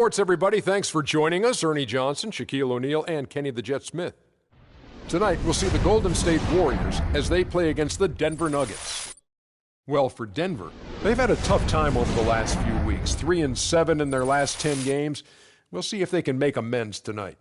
Sports, everybody. Thanks for joining us. Ernie Johnson, Shaquille O'Neal, and Kenny the Jet Smith. Tonight, we'll see the Golden State Warriors as they play against the Denver Nuggets. Well, for Denver, they've had a tough time over the last few weeks. 3-7 in their last 10 games. We'll see if they can make amends tonight.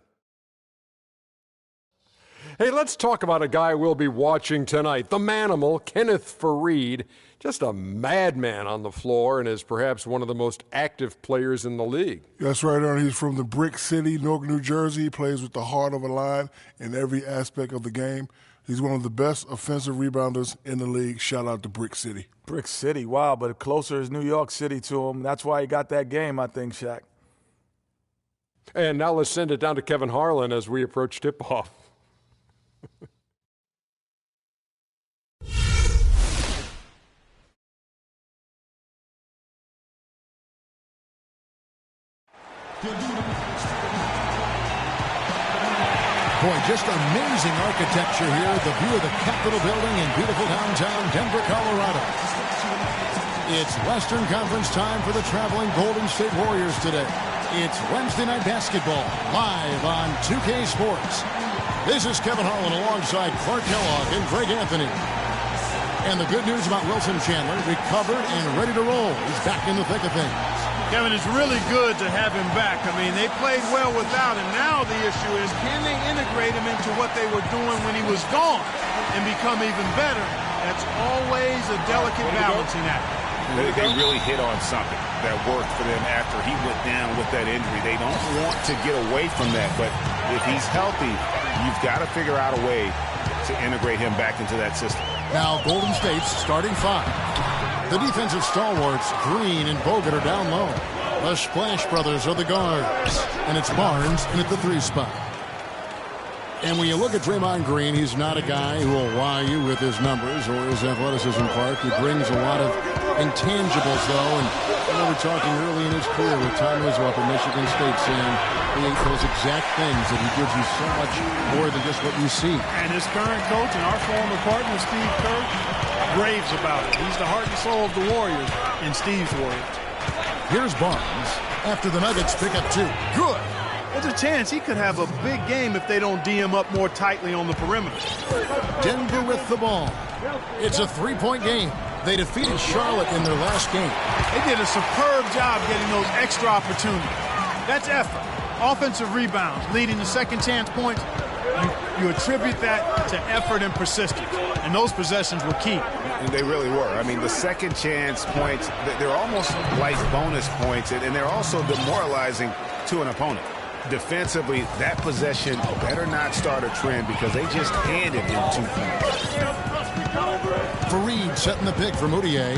Hey, let's talk about a guy we'll be watching tonight. The Manimal, Kenneth Faried. Just a madman on the floor and is perhaps one of the most active players in the league. That's right, Ernie. He's from the Brick City, Newark, New Jersey. He plays with the heart of a lion in every aspect of the game. He's one of the best offensive rebounders in the league. Shout out to Brick City. Brick City, wow, but closer is New York City to him. That's why he got that game, I think, Shaq. And now let's send it down to Kevin Harlan as we approach tip-off. Boy, just amazing architecture here. The view of the Capitol building in beautiful downtown Denver, Colorado. It's Western Conference time for the traveling Golden State Warriors today. It's Wednesday Night Basketball, live on 2K Sports. This is Kevin Harlan alongside Clark Kellogg and Greg Anthony. And the good news about Wilson Chandler, recovered and ready to roll. He's back in the thick of things. Kevin, it's really good to have him back. I mean, they played well without him. Now the issue is, can they integrate him into what they were doing when he was gone and become even better? That's always a delicate balancing act. They really hit on something that worked for them after he went down with that injury. They don't want to get away from that, but if he's healthy, you've got to figure out a way to integrate him back into that system. Now Golden State's starting five. The defensive stalwarts, Green and Bogut, are down low. The Splash Brothers are the guards. And it's Barnes in at the 3 spot. And when you look at Draymond Green, he's not a guy who will wow you with his numbers or his athleticism, Clark. He brings a lot of intangibles, though. And we were talking early in his career with Tom Izzo up at Michigan State, saying he ain't those exact things, that he gives you so much more than just what you see. And his current coach and our former partner, Steve Kerr, raves about it. He's the heart and soul of the Warriors and Steve's Warriors. Here's Barnes after the Nuggets pick up 2. Good. There's a chance he could have a big game if they don't D him up more tightly on the perimeter. Denver with the ball. It's a 3-point game. They defeated Charlotte in their last game. They did a superb job getting those extra opportunities. That's effort. Offensive rebounds, leading to second chance points. You attribute that to effort and persistence. And those possessions were key. They really were. I mean, the second chance points, they're almost like bonus points, and they're also demoralizing to an opponent. Defensively, that possession better not start a trend because they just handed him 2 points. Faried setting the pick for Moutier.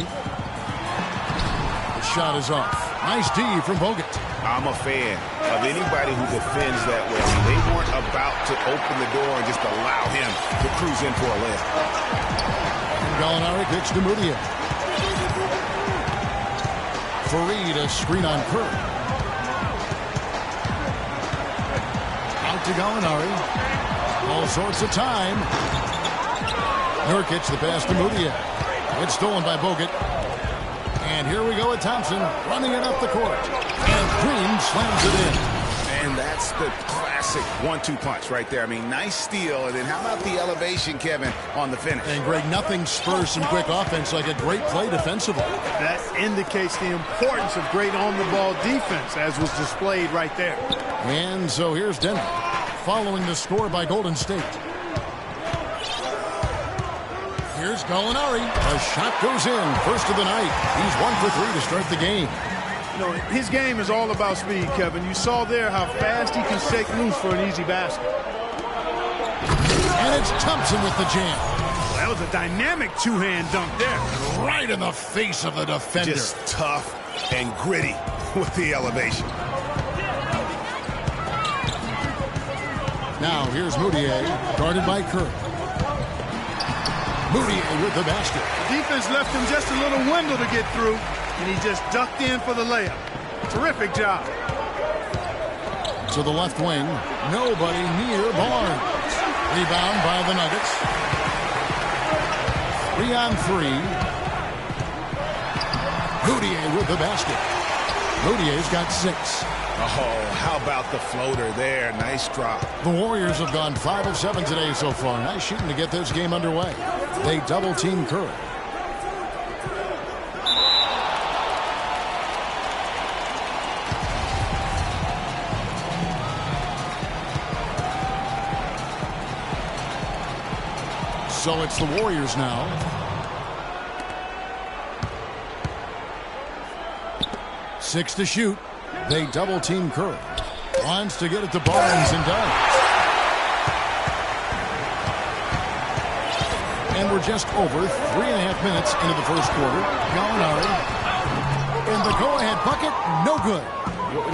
The shot is off. Nice D from Bogut. I'm a fan of anybody who defends that way. They weren't about to open the door and just allow him to cruise in for a layup. Gallinari kicks to Moutier. Faried, a screen on Kerr. Out to Gallinari. All sorts of time. Nurkic the pass to Moutier. It's stolen by Bogut. And here we go with Thompson running it up the court. And Green slams it in. And that's the classic 1-2 punch right there. I mean, nice steal. And then how about the elevation, Kevin, on the finish? And, Greg, nothing spurs some quick offense like a great play defensively. That indicates the importance of great on-the-ball defense, as was displayed right there. And so here's Denver, following the score by Golden State. Here's Gallinari. A shot goes in. First of the night. He's 1 for 3 to start the game. You know, his game is all about speed, Kevin. You saw there how fast he can shake loose for an easy basket. And it's Thompson with the jam. That was a dynamic two-hand dunk there. Right in the face of the defender. Just tough and gritty with the elevation. Now here's Moutier, guarded by Kerr. Moutier with the basket. The defense left him just a little window to get through, and he just ducked in for the layup. Terrific job. To the left wing, nobody near Barnes. Rebound by the Nuggets. 3-on-3. Moutier with the basket. Moutier's got 6. Oh, how about the floater there? Nice drop. The Warriors have gone 5 of 7 today so far. Nice shooting to get this game underway. They double-team Curry. So it's the Warriors now. Six to shoot. They double-team Curry. Wants to get it to Barnes and does. And we're just over 3.5 minutes into the first quarter. Gallinari. And the go-ahead bucket, no good.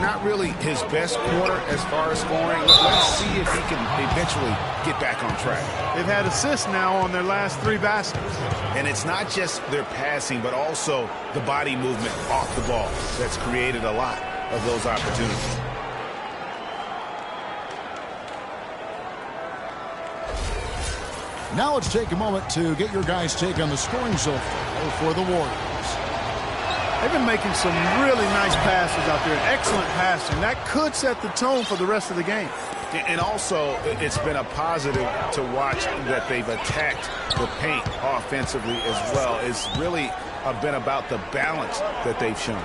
Not really his best quarter as far as scoring. Let's see if he can eventually get back on track. They've had assists now on their last 3 baskets. And it's not just their passing, but also the body movement off the ball that's created a lot of those opportunities. Now let's take a moment to get your guys' take on the scoring so far for the Warriors. They've been making some really nice passes out there. Excellent passing. That could set the tone for the rest of the game. And also, it's been a positive to watch that they've attacked the paint offensively as well. It's really been about the balance that they've shown.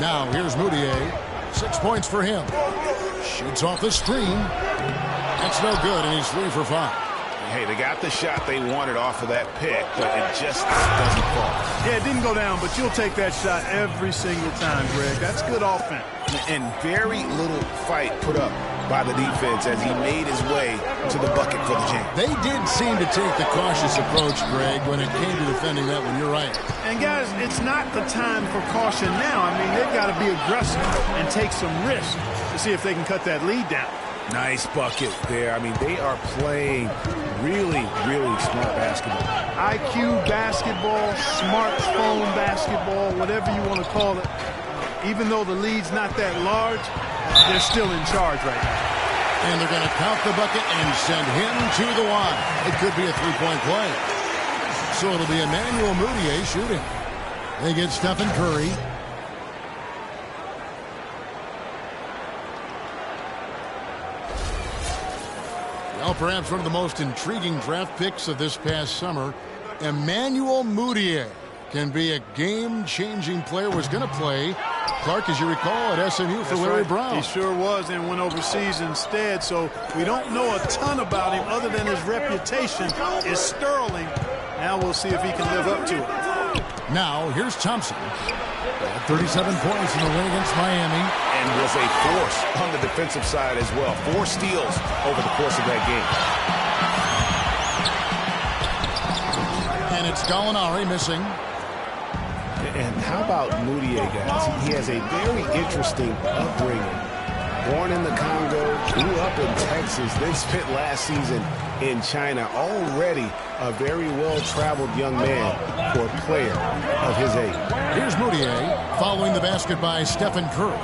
Now, here's Moutier. 6 points for him. Shoots off the screen. That's no good, and he's 3 for 5. Hey, they got the shot they wanted off of that pick, but it just doesn't fall. Yeah, it didn't go down, but you'll take that shot every single time, Greg. That's good offense. And very little fight put up by the defense as he made his way to the bucket for the jam. They did seem to take the cautious approach, Greg, when it came to defending that one. You're right. And, guys, it's not the time for caution now. I mean, they've got to be aggressive and take some risks to see if they can cut that lead down. Nice bucket there. I mean, they are playing really, really smart basketball. IQ basketball, smartphone basketball, whatever you want to call it. Even though the lead's not that large, they're still in charge right now. And they're going to count the bucket and send him to the line. It could be a three-point play. So it'll be Emmanuel Moutier shooting. They get Stephen Curry. Well, perhaps one of the most intriguing draft picks of this past summer, Emmanuel Moutier, can be a game-changing player. Was going to play, Clark, as you recall, at SMU for Larry Brown. He sure was, and went overseas instead. So we don't know a ton about him other than his reputation is sterling. Now we'll see if he can live up to it. Now here's Thompson. 37 points in the win against Miami. And was a force on the defensive side as well. 4 steals over the course of that game. And it's Gallinari missing. And how about Moutier, guys? He has a very interesting upbringing. Born in the Congo, grew up in Texas, then spent last season in China. Already a very well-traveled young man for a player of his age. Here's Moutier following the basket by Stephen Curry.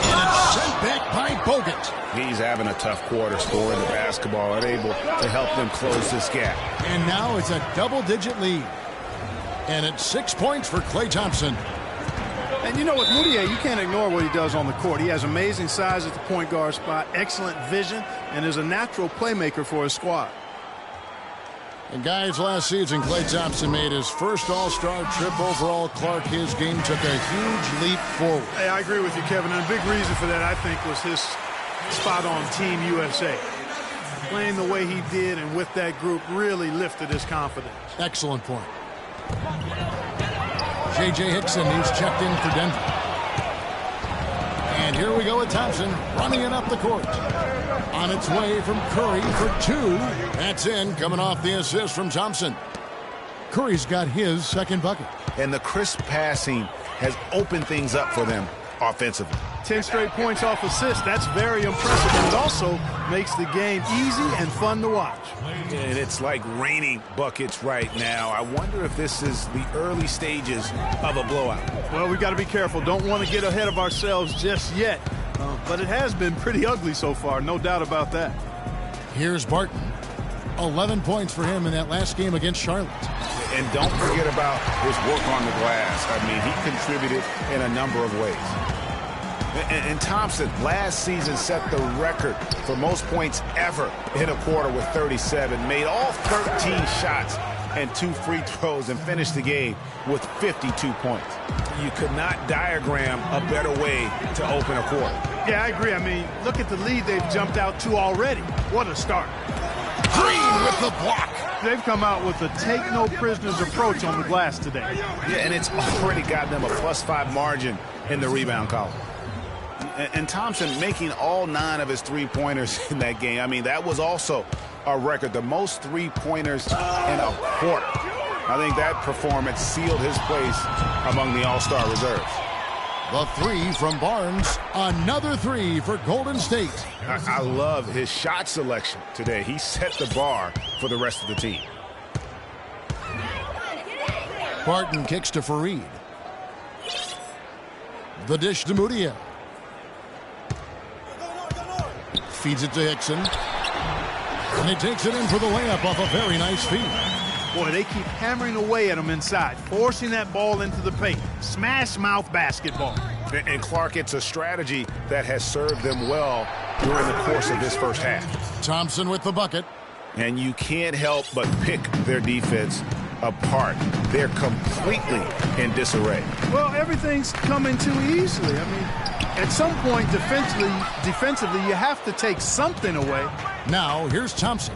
And it's sent back by Bogut. He's having a tough quarter scoring the basketball, unable to help them close this gap. And now it's a double-digit lead. And it's 6 points for Klay Thompson. And you know, with Moutier, you can't ignore what he does on the court. He has amazing size at the point guard spot, excellent vision, and is a natural playmaker for his squad. And guys, last season, Klay Thompson made his first All-Star trip overall. Clark, his game took a huge leap forward. Hey, I agree with you, Kevin. And a big reason for that, I think, was his spot on Team USA. Playing the way he did and with that group really lifted his confidence. Excellent point. J.J. Hickson, he's checked in for Denver. And here we go with Thompson running it up the court. On its way from Curry for 2. That's in, coming off the assist from Thompson. Curry's got his second bucket. And the crisp passing has opened things up for them offensively. 10 straight points off assists. That's very impressive. And it also makes the game easy and fun to watch. And it's like raining buckets right now. I wonder if this is the early stages of a blowout. Well, we've got to be careful. Don't want to get ahead of ourselves just yet. But it has been pretty ugly so far, no doubt about that. Here's Barton. 11 points for him in that last game against Charlotte. And don't forget about his work on the glass. I mean, he contributed in a number of ways. And Thompson last season set the record for most points ever in a quarter with 37. Made all 13 shots and 2 free throws and finished the game with 52 points. You could not diagram a better way to open a quarter. Yeah, I agree. I mean, look at the lead they've jumped out to already. What a start. Green with the block. They've come out with a take-no-prisoners approach on the glass today. Yeah, and it's already gotten them a +5 margin in the rebound column. And Thompson making all 9 of his three-pointers in that game. I mean, that was also a record, the most three-pointers in a quarter. I think that performance sealed his place among the all-star reserves. The 3 from Barnes. Another 3 for Golden State. I love his shot selection today. He set the bar for the rest of the team. Barton kicks to Fareed. The dish to Mudiay. Feeds it to Hickson. And he takes it in for the layup off a very nice feed. Boy, they keep hammering away at him inside, forcing that ball into the paint. Smash mouth basketball. And Clark, it's a strategy that has served them well during the course of this first half. Thompson with the bucket. And you can't help but pick their defense apart. They're completely in disarray. Well, everything's coming too easily. I mean, at some point defensively, you have to take something away. Now, here's Thompson,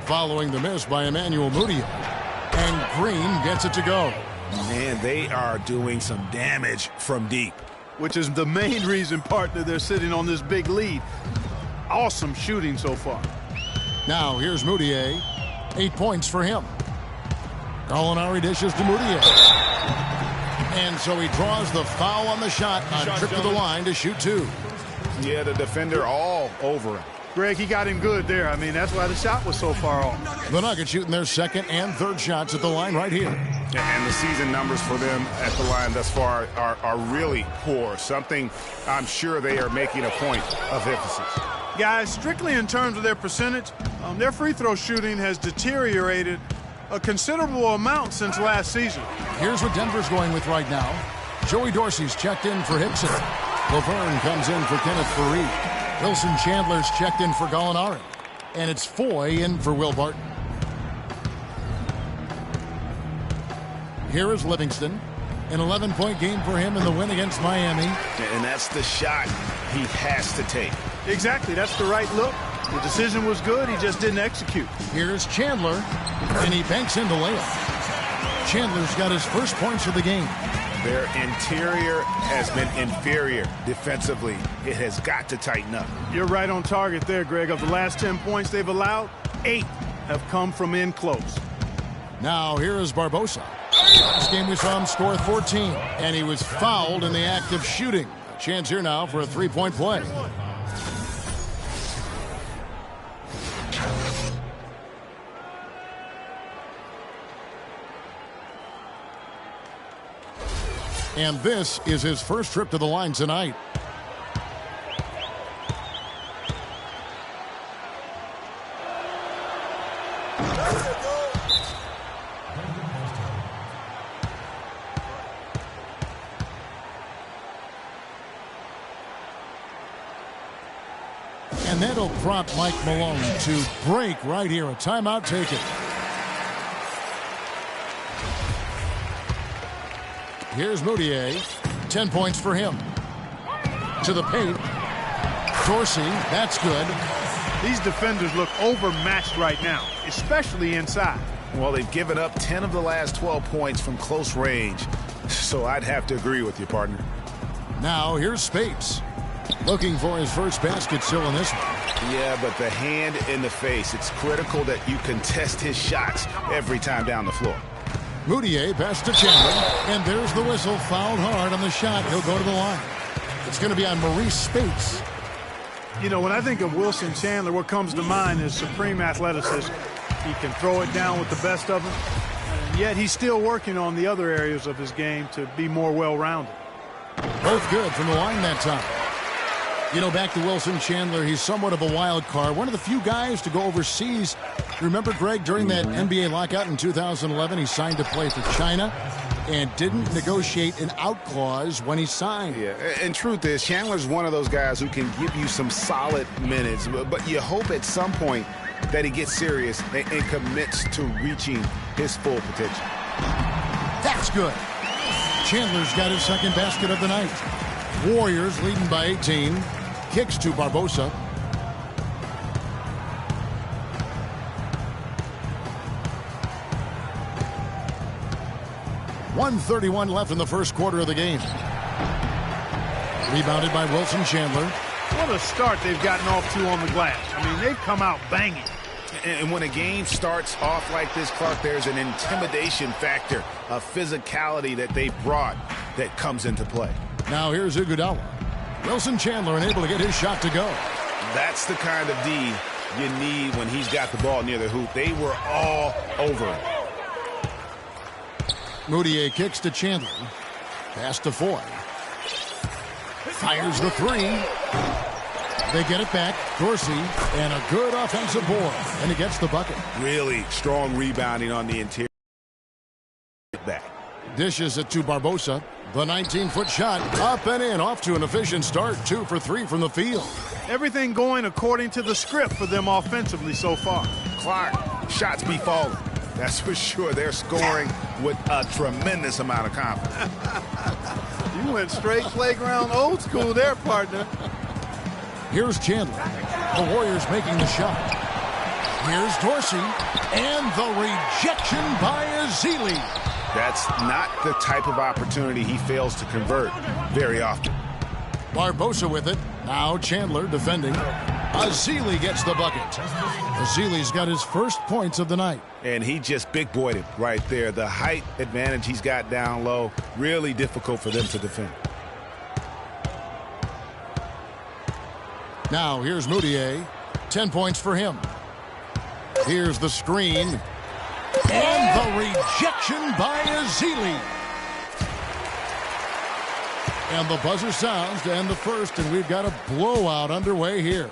following the miss by Emmanuel Mudiay. And Green gets it to go. Man, they are doing some damage from deep. Which is the main reason, partner, they're sitting on this big lead. Awesome shooting so far. Now, here's Mudiay. 8 points for him. Gallinari dishes to Mudiay. And so he draws the foul on the shot on trip to the line to shoot 2. Yeah, the defender all over him. Greg, he got him good there. I mean, that's why the shot was so far off. The Nuggets shooting their second and third shots at the line right here. And the season numbers for them at the line thus far are really poor. Something I'm sure they are making a point of emphasis. Guys, strictly in terms of their percentage, their free throw shooting has deteriorated a considerable amount since last season. Here's what Denver's going with right now. Joey Dorsey's checked in for Hickson. Laverne comes in for Kenneth Fareed. Wilson Chandler's checked in for Gallinari. And it's Foy in for Will Barton. Here is Livingston. An 11-point game for him in the win against Miami. And that's the shot he has to take. Exactly. That's the right look. The decision was good. He just didn't execute. Here's Chandler. And he banks into layup. Chandler's got his first points of the game. Their interior has been inferior defensively. It has got to tighten up. You're right on target there, Greg. Of the last 10 points they've allowed, 8 have come from in close. Now here is Barbosa. Last game we saw him score 14, and he was fouled in the act of shooting. A chance here now for a three-point play. And this is his first trip to the line tonight. And that'll prompt Mike Malone to break right here. A timeout taken. Here's Mudiay. 10 points for him. To the paint. Dorsey, that's good. These defenders look overmatched right now, especially inside. Well, they've given up 10 of the last 12 points from close range. So I'd have to agree with you, partner. Now here's Speights. Looking for his first basket still in this one. Yeah, but the hand in the face. It's critical that you contest his shots every time down the floor. Mudiay pass to Chandler, and there's the whistle. Fouled hard on the shot. He'll go to the line. It's going to be on Maurice Speights. You know, when I think of Wilson Chandler, what comes to mind is supreme athleticism. He can throw it down with the best of them, and yet he's still working on the other areas of his game to be more well-rounded. Both good from the line that time. You know, back to Wilson Chandler, he's somewhat of a wild card. One of the few guys to go overseas Remember, Greg, during that NBA lockout in 2011, he signed to play for China and didn't negotiate an out clause when he signed. Yeah, and truth is, Chandler's one of those guys who can give you some solid minutes, but you hope at some point that he gets serious and commits to reaching his full potential. That's good. Chandler's got his second basket of the night. Warriors leading by 18. Kicks to Barbosa. .131 left in the first quarter of the game. Rebounded by Wilson Chandler. What a start they've gotten off to on the glass. I mean, they've come out banging. And when a game starts off like this, Clark, there's an intimidation factor, a physicality that they brought that comes into play. Now here's Iguodala. Wilson Chandler unable to get his shot to go. That's the kind of D you need when he's got the ball near the hoop. They were all over him. Moutier kicks to Chandler. Pass to Foy. Fires the three. They get it back. Dorsey, and a good offensive board. And he gets the bucket. Really strong rebounding on the interior. Back. Dishes it to Barbosa. The 19-foot shot up and in. Off to an efficient start. 2 for 3 from the field. Everything going according to the script for them offensively so far. Clark, shots be falling. That's for sure. They're scoring with a tremendous amount of confidence. You went straight playground old school there, partner. Here's Chandler. The Warriors making the shot. Here's Dorsey. And the rejection by Ezeli. That's not the type of opportunity he fails to convert very often. Barbosa with it. Now Chandler defending. Ezeli gets the bucket. Ezeli's got his first points of the night. And he just big-boyed it right there. The height advantage he's got down low, really difficult for them to defend. Now here's Moutier. 10 points for him. Here's the screen. And the rejection by Ezeli. And the buzzer sounds to end the first, and we've got a blowout underway here.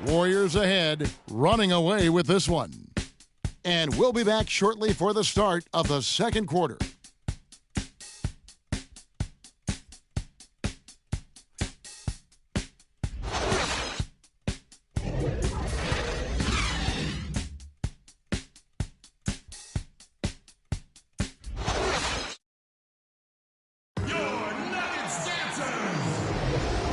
Warriors ahead, running away with this one. And we'll be back shortly for the start of the second quarter.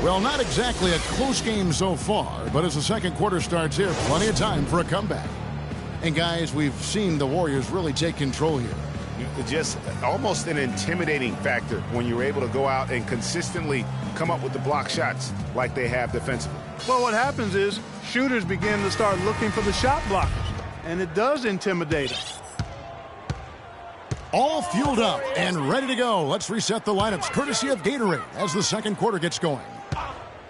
Well, not exactly a close game so far, but as the second quarter starts here, plenty of time for a comeback. And guys, we've seen the Warriors really take control here. Just almost an intimidating factor when you're able to go out and consistently come up with the block shots like they have defensively. Well, what happens is shooters begin to start looking for the shot blockers, and it does intimidate them. All fueled up and ready to go. Let's reset the lineups courtesy of Gatorade as the second quarter gets going.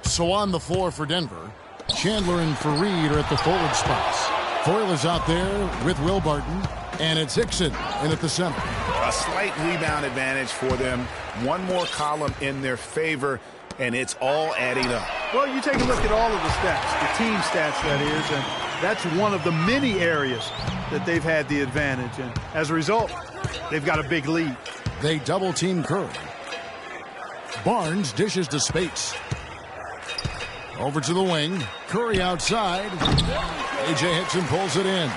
So on the floor for Denver, Chandler and Fareed are at the forward spots. Foyle is out there with Will Barton, and it's Hickson in at the center. A slight rebound advantage for them. One more column in their favor, and it's all adding up. Well, you take a look at all of the stats, the team stats, that is, and that's one of the many areas that they've had the advantage. And as a result, they've got a big lead. They double-team Curry. Barnes dishes to Spates. Over to the wing. Curry outside. A.J. Hickson pulls it in.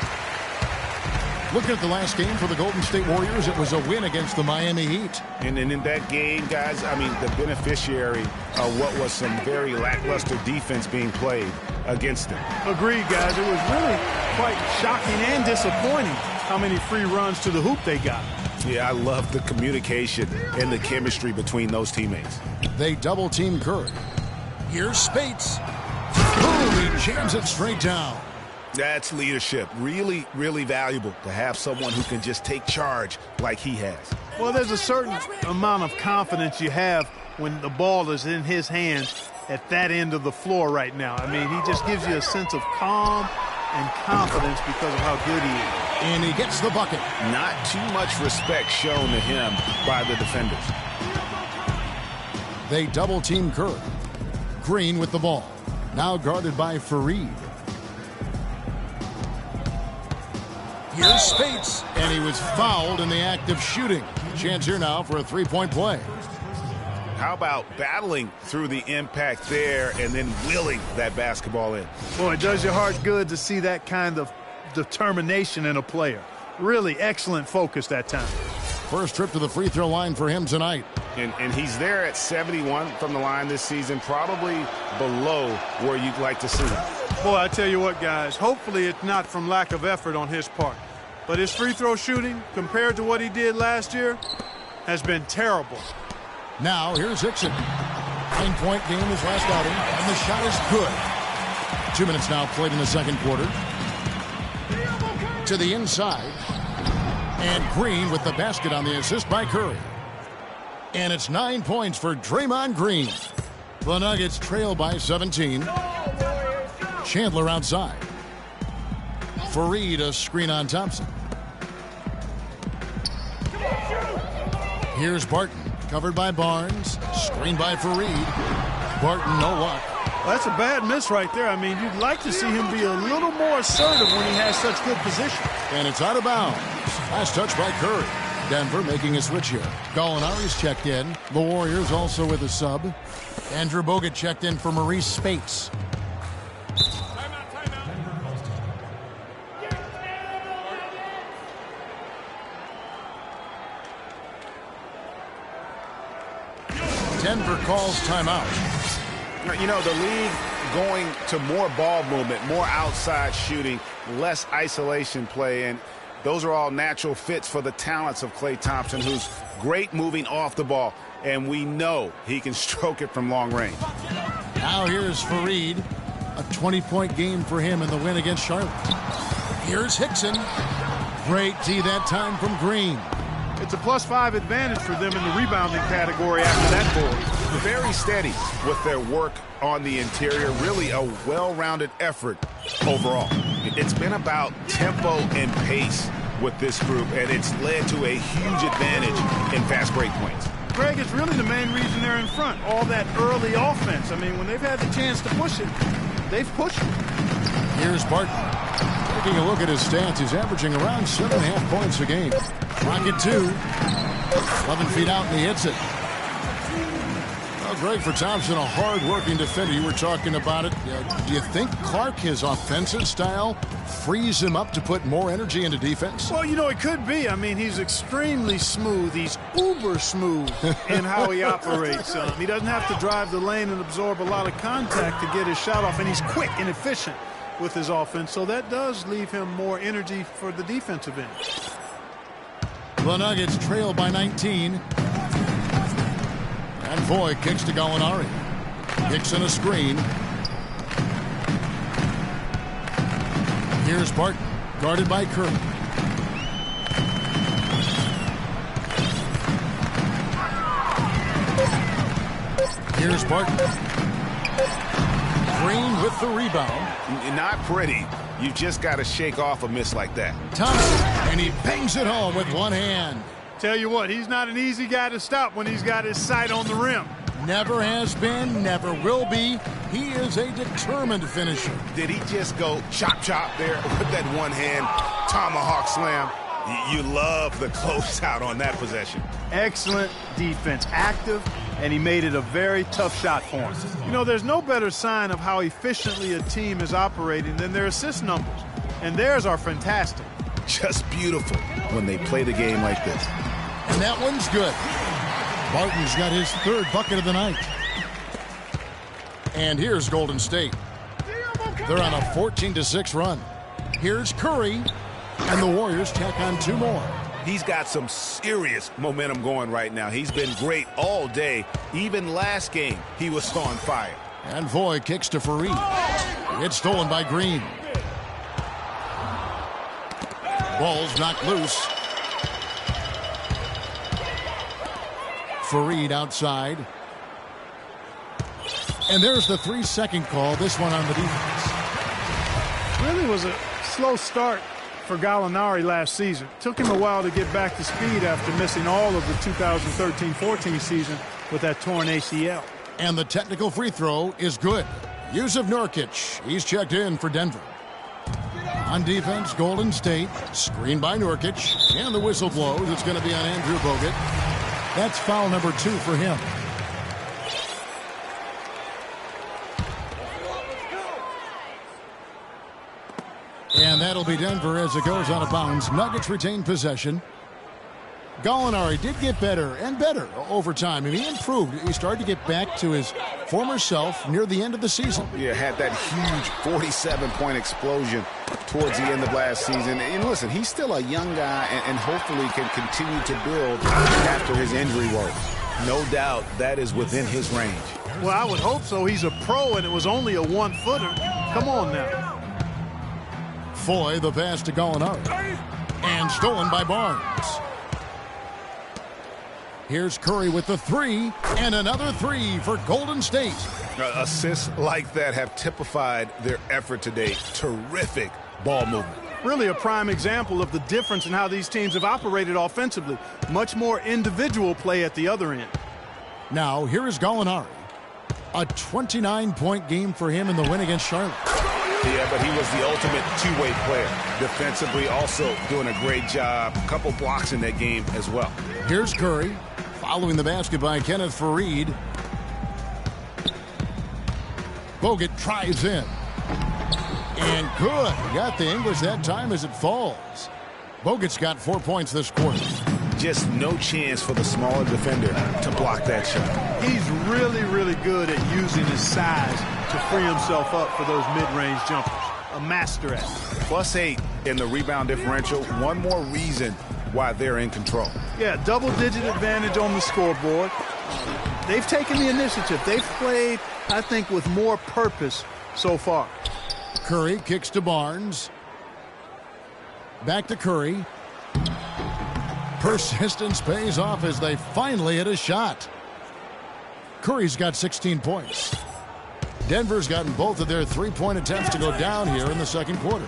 Looking at the last game for the Golden State Warriors, it was a win against the Miami Heat. And in that game, guys, I mean, the beneficiary of what was some very lackluster defense being played against them. Agreed, guys. It was really quite shocking and disappointing how many free runs to the hoop they got. Yeah, I love the communication and the chemistry between those teammates. They double-team Curry. Here's Spates. Boom, he jams it straight down. That's leadership. Really, really valuable to have someone who can just take charge like he has. Well, there's a certain amount of confidence you have when the ball is in his hands at that end of the floor right now. I mean, he just gives you a sense of calm and confidence because of how good he is. And he gets the bucket. Not too much respect shown to him by the defenders. They double-team Curry. Green with the ball. Now guarded by Fareed. Here's Spates, and he was fouled in the act of shooting. Chance here now for a three-point play. How about battling through the impact there and then wheeling that basketball in? Boy, it does your heart good to see that kind of determination in a player. Really excellent focus that time. First trip to the free throw line for him tonight. And he's there at 71 from the line this season, probably below where you'd like to see him. Boy, I tell you what, guys, hopefully it's not from lack of effort on his part. But his free throw shooting, compared to what he did last year, has been terrible. Now, here's Hickson. 9-point game his last outing, and the shot is good. 2 minutes now played in the second quarter. To the inside. And Green with the basket on the assist by Curry. And it's 9 points for Draymond Green. The Nuggets trail by 17. Chandler outside. Fareed a screen on Thompson. Here's Barton. Covered by Barnes. Screened by Fareed. Barton, no luck. Well, that's a bad miss right there. I mean, you'd like to see him be a little more assertive when he has such good position. And it's out of bounds. Last touch by Curry. Denver making a switch here. Gallinari's checked in. The Warriors also with a sub. Andrew Bogut checked in for Maurice Spates. Denver calls timeout. You know, the league going to more ball movement, more outside shooting, less isolation play, and those are all natural fits for the talents of Klay Thompson, who's great moving off the ball, and we know he can stroke it from long range. Now here's Fareed. A 20-point game for him in the win against Charlotte. Here's Hickson. Great D that time from Green. It's a +5 advantage for them in the rebounding category after that board. Very steady with their work on the interior. Really a well-rounded effort overall. It's been about tempo and pace with this group, and it's led to a huge advantage in fast break points. Greg, it's really the main reason they're in front. All that early offense. I mean, when they've had the chance to push it, they've pushed it. Here's Barton. Taking a look at his stats, he's averaging around 7.5 points a game. Rocket 2. 11 feet out, and he hits it. Well, Greg, for Thompson, a hard-working defender. You were talking about it. Do you think Clark, his offensive style, frees him up to put more energy into defense? Well, you know, it could be. I mean, he's extremely smooth. He's uber smooth in how he operates. He doesn't have to drive the lane and absorb a lot of contact to get his shot off, and he's quick and efficient with his offense, so that does leave him more energy for the defensive end. The Nuggets trail by 19. And Voigt kicks to Gallinari. Hickson a screen. Here's Barton, guarded by Curry. Here's Barton. Green with the rebound. Not pretty. You've just got to shake off a miss like that. Thompson, and he bangs it home with one hand. Tell you what, he's not an easy guy to stop when he's got his sight on the rim. Never has been, never will be. He is a determined finisher. Did he just go chop there with that one hand tomahawk slam? You love the closeout on that possession. Excellent defense, active, and he made it a very tough shot for him. You know, there's no better sign of how efficiently a team is operating than their assist numbers, and theirs are fantastic. Just beautiful when they play the game like this. And that one's good. Barton's got his third bucket of the night. And here's Golden State. They're on a 14-6 run. Here's Curry, and the Warriors tack on 2 more. He's got some serious momentum going right now. He's been great all day. Even last game, he was on fire. And Voigt kicks to Fareed. It's stolen by Green. Ball's knocked loose. Fareed outside. And there's the 3-second call, this one on the defense. Really was a slow start for Gallinari last season. Took him a while to get back to speed after missing all of the 2013-14 season with that torn ACL. And the technical free throw is good. Yusuf Nurkic, he's checked in for Denver. On defense, Golden State. Screen by Nurkic. And the whistle blows. It's going to be on Andrew Bogut. That's foul number 2 for him. And that'll be Denver as it goes out of bounds. Nuggets retain possession. Gallinari did get better and better over time. I mean, he improved. He started to get back to his former self near the end of the season. Yeah, had that huge 47-point explosion towards the end of last season. And listen, he's still a young guy and hopefully can continue to build after his injury woes. No doubt that is within his range. Well, I would hope so. He's a pro, and it was only a one-footer. Come on now. Foy, the pass to Gallinari. And stolen by Barnes. Here's Curry with the 3, and another 3 for Golden State. Assists like that have typified their effort today. Terrific ball movement. Really a prime example of the difference in how these teams have operated offensively. Much more individual play at the other end. Now, here is Gallinari. A 29-point game for him in the win against Charlotte. Yeah, but he was the ultimate two-way player. Defensively, also doing a great job. A couple blocks in that game as well. Here's Curry. Following the basket by Kenneth Faried. Bogut drives in. And good. Got the English that time as it falls. Bogut's got 4 points this quarter. Just no chance for the smaller defender to block that shot. He's really, really good at using his size to free himself up for those mid-range jumpers. A master at it. +8 in the rebound differential. One more reason why they're in control. Yeah, double-digit advantage on the scoreboard. They've taken the initiative. They've played, I think, with more purpose so far. Curry kicks to Barnes. Back to Curry. Persistence pays off as they finally hit a shot. Curry's got 16 points. Denver's gotten both of their three-point attempts to go down here in the second quarter.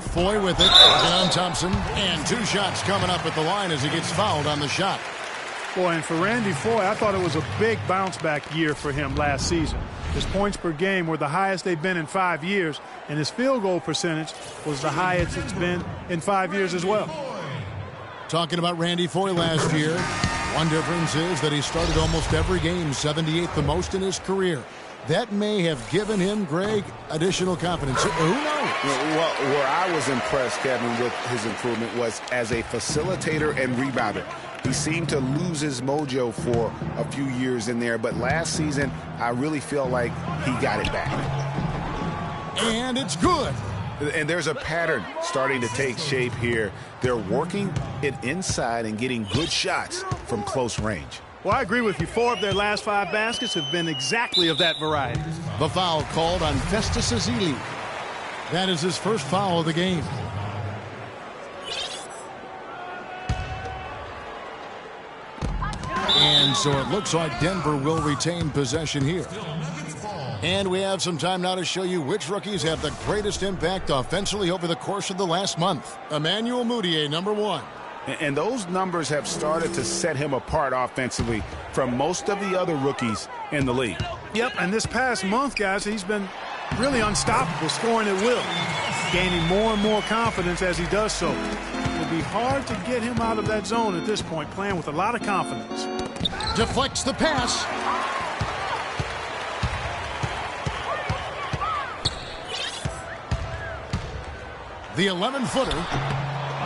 Foy with it. On Thompson. And 2 shots coming up at the line as he gets fouled on the shot. Boy, and for Randy Foy, I thought it was a big bounce-back year for him last season. His points per game were the highest they've been in 5 years, and his field goal percentage was the highest it's been in 5 years as well. Talking about Randy Foy last year, one difference is that he started almost every game, 78th the most in his career. That may have given him, Greg, additional confidence. Who knows? Well, where I was impressed, Kevin, with his improvement was as a facilitator and rebounder. He seemed to lose his mojo for a few years in there, but last season, I really feel like he got it back. And it's good. And there's a pattern starting to take shape here. They're working it inside and getting good shots from close range. Well, I agree with you. 4 of their last 5 baskets have been exactly of that variety. The foul called on Festus Ezeli. That is his first foul of the game. And so it looks like Denver will retain possession here. And we have some time now to show you which rookies have the greatest impact offensively over the course of the last month. Emmanuel Mudiay, number 1. And those numbers have started to set him apart offensively from most of the other rookies in the league. Yep, and this past month, guys, he's been really unstoppable, scoring at will, gaining more and more confidence as he does so. It'll be hard to get him out of that zone at this point, playing with a lot of confidence. Deflects the pass. The 11-footer.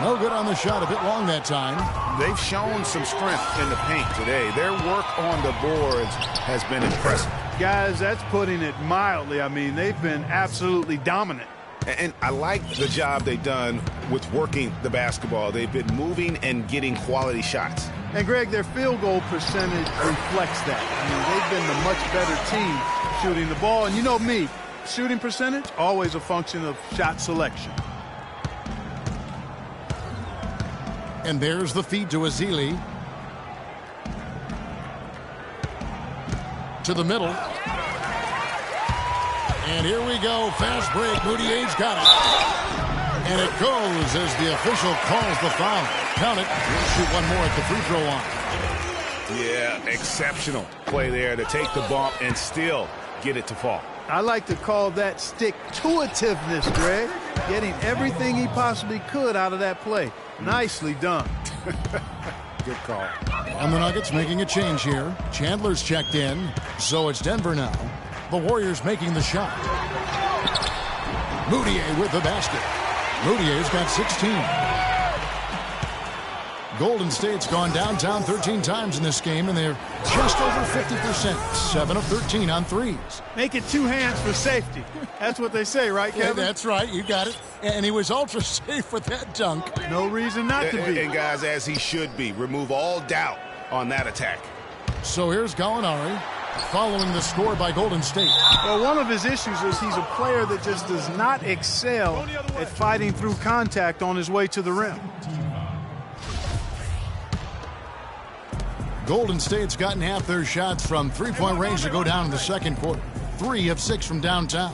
No good on the shot, a bit long that time. They've shown some strength in the paint today. Their work on the boards has been impressive. Guys, that's putting it mildly. I mean, they've been absolutely dominant. And I like the job they've done with working the basketball. They've been moving and getting quality shots. And, Greg, their field goal percentage reflects that. I mean, they've been the much better team shooting the ball. And you know me, shooting percentage, always a function of shot selection. And there's the feed to Ezeli. To the middle. And here we go. Fast break. Mudiay's got it. And it goes as the official calls the foul. Count it. He'll shoot one more at the free throw line. Yeah, exceptional play there to take the bump and still get it to fall. I like to call that stick-to-itiveness, Greg. Getting everything he possibly could out of that play. Nicely done. Good call. And the Nuggets making a change here. Chandler's checked in, so it's Denver now. The Warriors making the shot. Moutier with the basket. Moutier's got 16. Golden State's gone downtown 13 times in this game, and they're just over 50%. 7 of 13 on threes. Make it 2 hands for safety. That's what they say, right, Kevin? Yeah, that's right. You got it. And he was ultra safe with that dunk. No reason not to be. And guys, as he should be. Remove all doubt on that attack. So here's Gallinari following the score by Golden State. Well, one of his issues is he's a player that just does not excel at fighting through contact on his way to the rim. Golden State's gotten half their shots from three-point range to go down in the second quarter. 3 of 6 from downtown.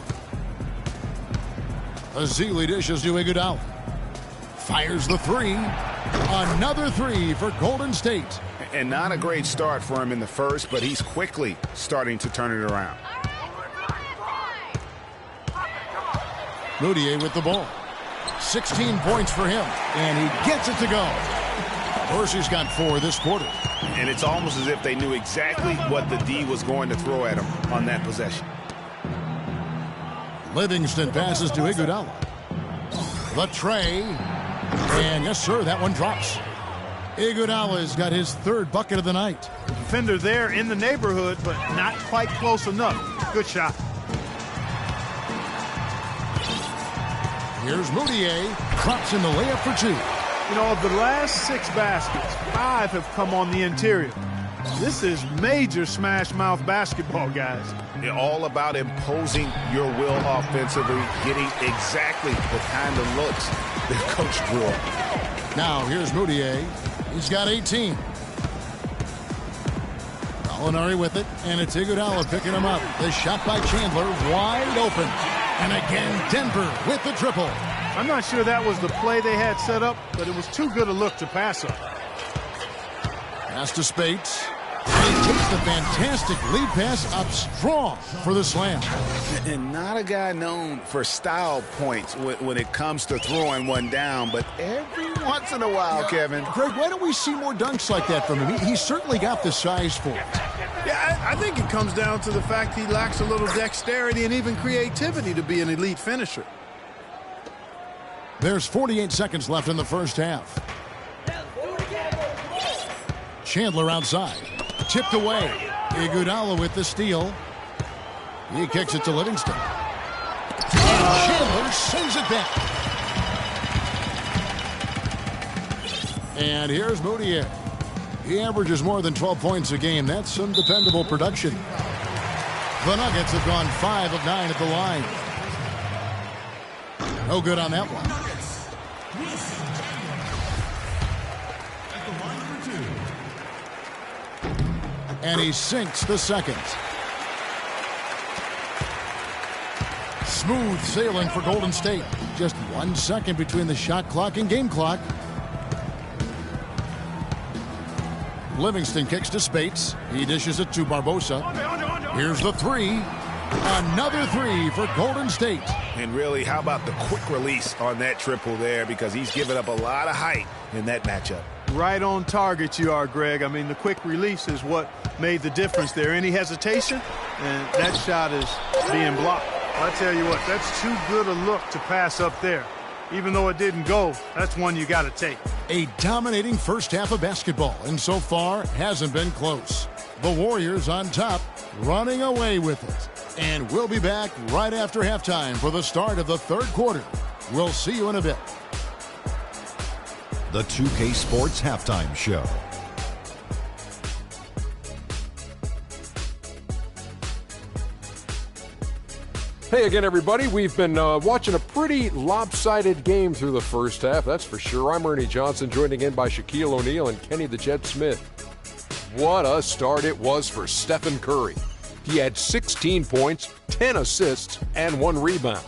Azili dishes to Iguodala. Fires the 3. Another 3 for Golden State. And not a great start for him in the first, but he's quickly starting to turn it around. Moutier with the ball. 16 points for him, and he gets it to go. Of course, he's got 4 this quarter. And it's almost as if they knew exactly what the D was going to throw at him on that possession. Livingston passes to Iguodala. The tray. And yes, sir, that one drops. Iguodala's got his 3rd bucket of the night. Defender there in the neighborhood, but not quite close enough. Good shot. Here's Moutier. Drops in the layup for 2. You know, of the last 6 baskets, 5 have come on the interior. This is major smash-mouth basketball, guys. All about imposing your will offensively, getting exactly the kind of looks that Coach drew up. Now, here's Moutier. He's got 18. Gallinari with it, and it's Iguodala picking him up. The shot by Chandler, wide open. And again, Denver with the triple. I'm not sure that was the play they had set up, but it was too good a look to pass up. Pass to Spates. And he takes the fantastic lead pass up strong for the slam. And not a guy known for style points when it comes to throwing one down, but every once in a while, Kevin. Greg, why don't we see more dunks like that from him? He's certainly got the size for it. Yeah, I think it comes down to the fact he lacks a little dexterity and even creativity to be an elite finisher. There's 48 seconds left in the first half. Chandler outside. Tipped away. Iguodala with the steal. He kicks it to Livingston. And Chandler sends it back. And here's Moutier. He averages more than 12 points a game. That's some dependable production. The Nuggets have gone 5 of 9 at the line. No good on that one. And he sinks the second. Smooth sailing for Golden State. Just 1 second between the shot clock and game clock. Livingston kicks to Spates. He dishes it to Barbosa. Here's the 3. Another 3 for Golden State. And really, how about the quick release on that triple there, because he's given up a lot of height in that matchup. Right on target you are, Greg. I mean, the quick release is what made the difference there. Any hesitation, and that shot is being blocked. I tell you what, that's too good a look to pass up there. Even though it didn't go, that's one you got to take. A dominating first half of basketball, and so far hasn't been close. The Warriors on top, running away with it. And we'll be back right after halftime for the start of the third quarter. We'll see you in a bit. The 2K Sports Halftime Show. Hey again, everybody. We've been watching a pretty lopsided game through the first half, that's for sure. I'm Ernie Johnson, joined again by Shaquille O'Neal and Kenny the Jet Smith. What a start it was for Stephen Curry. He had 16 points, 10 assists, and 1 rebound.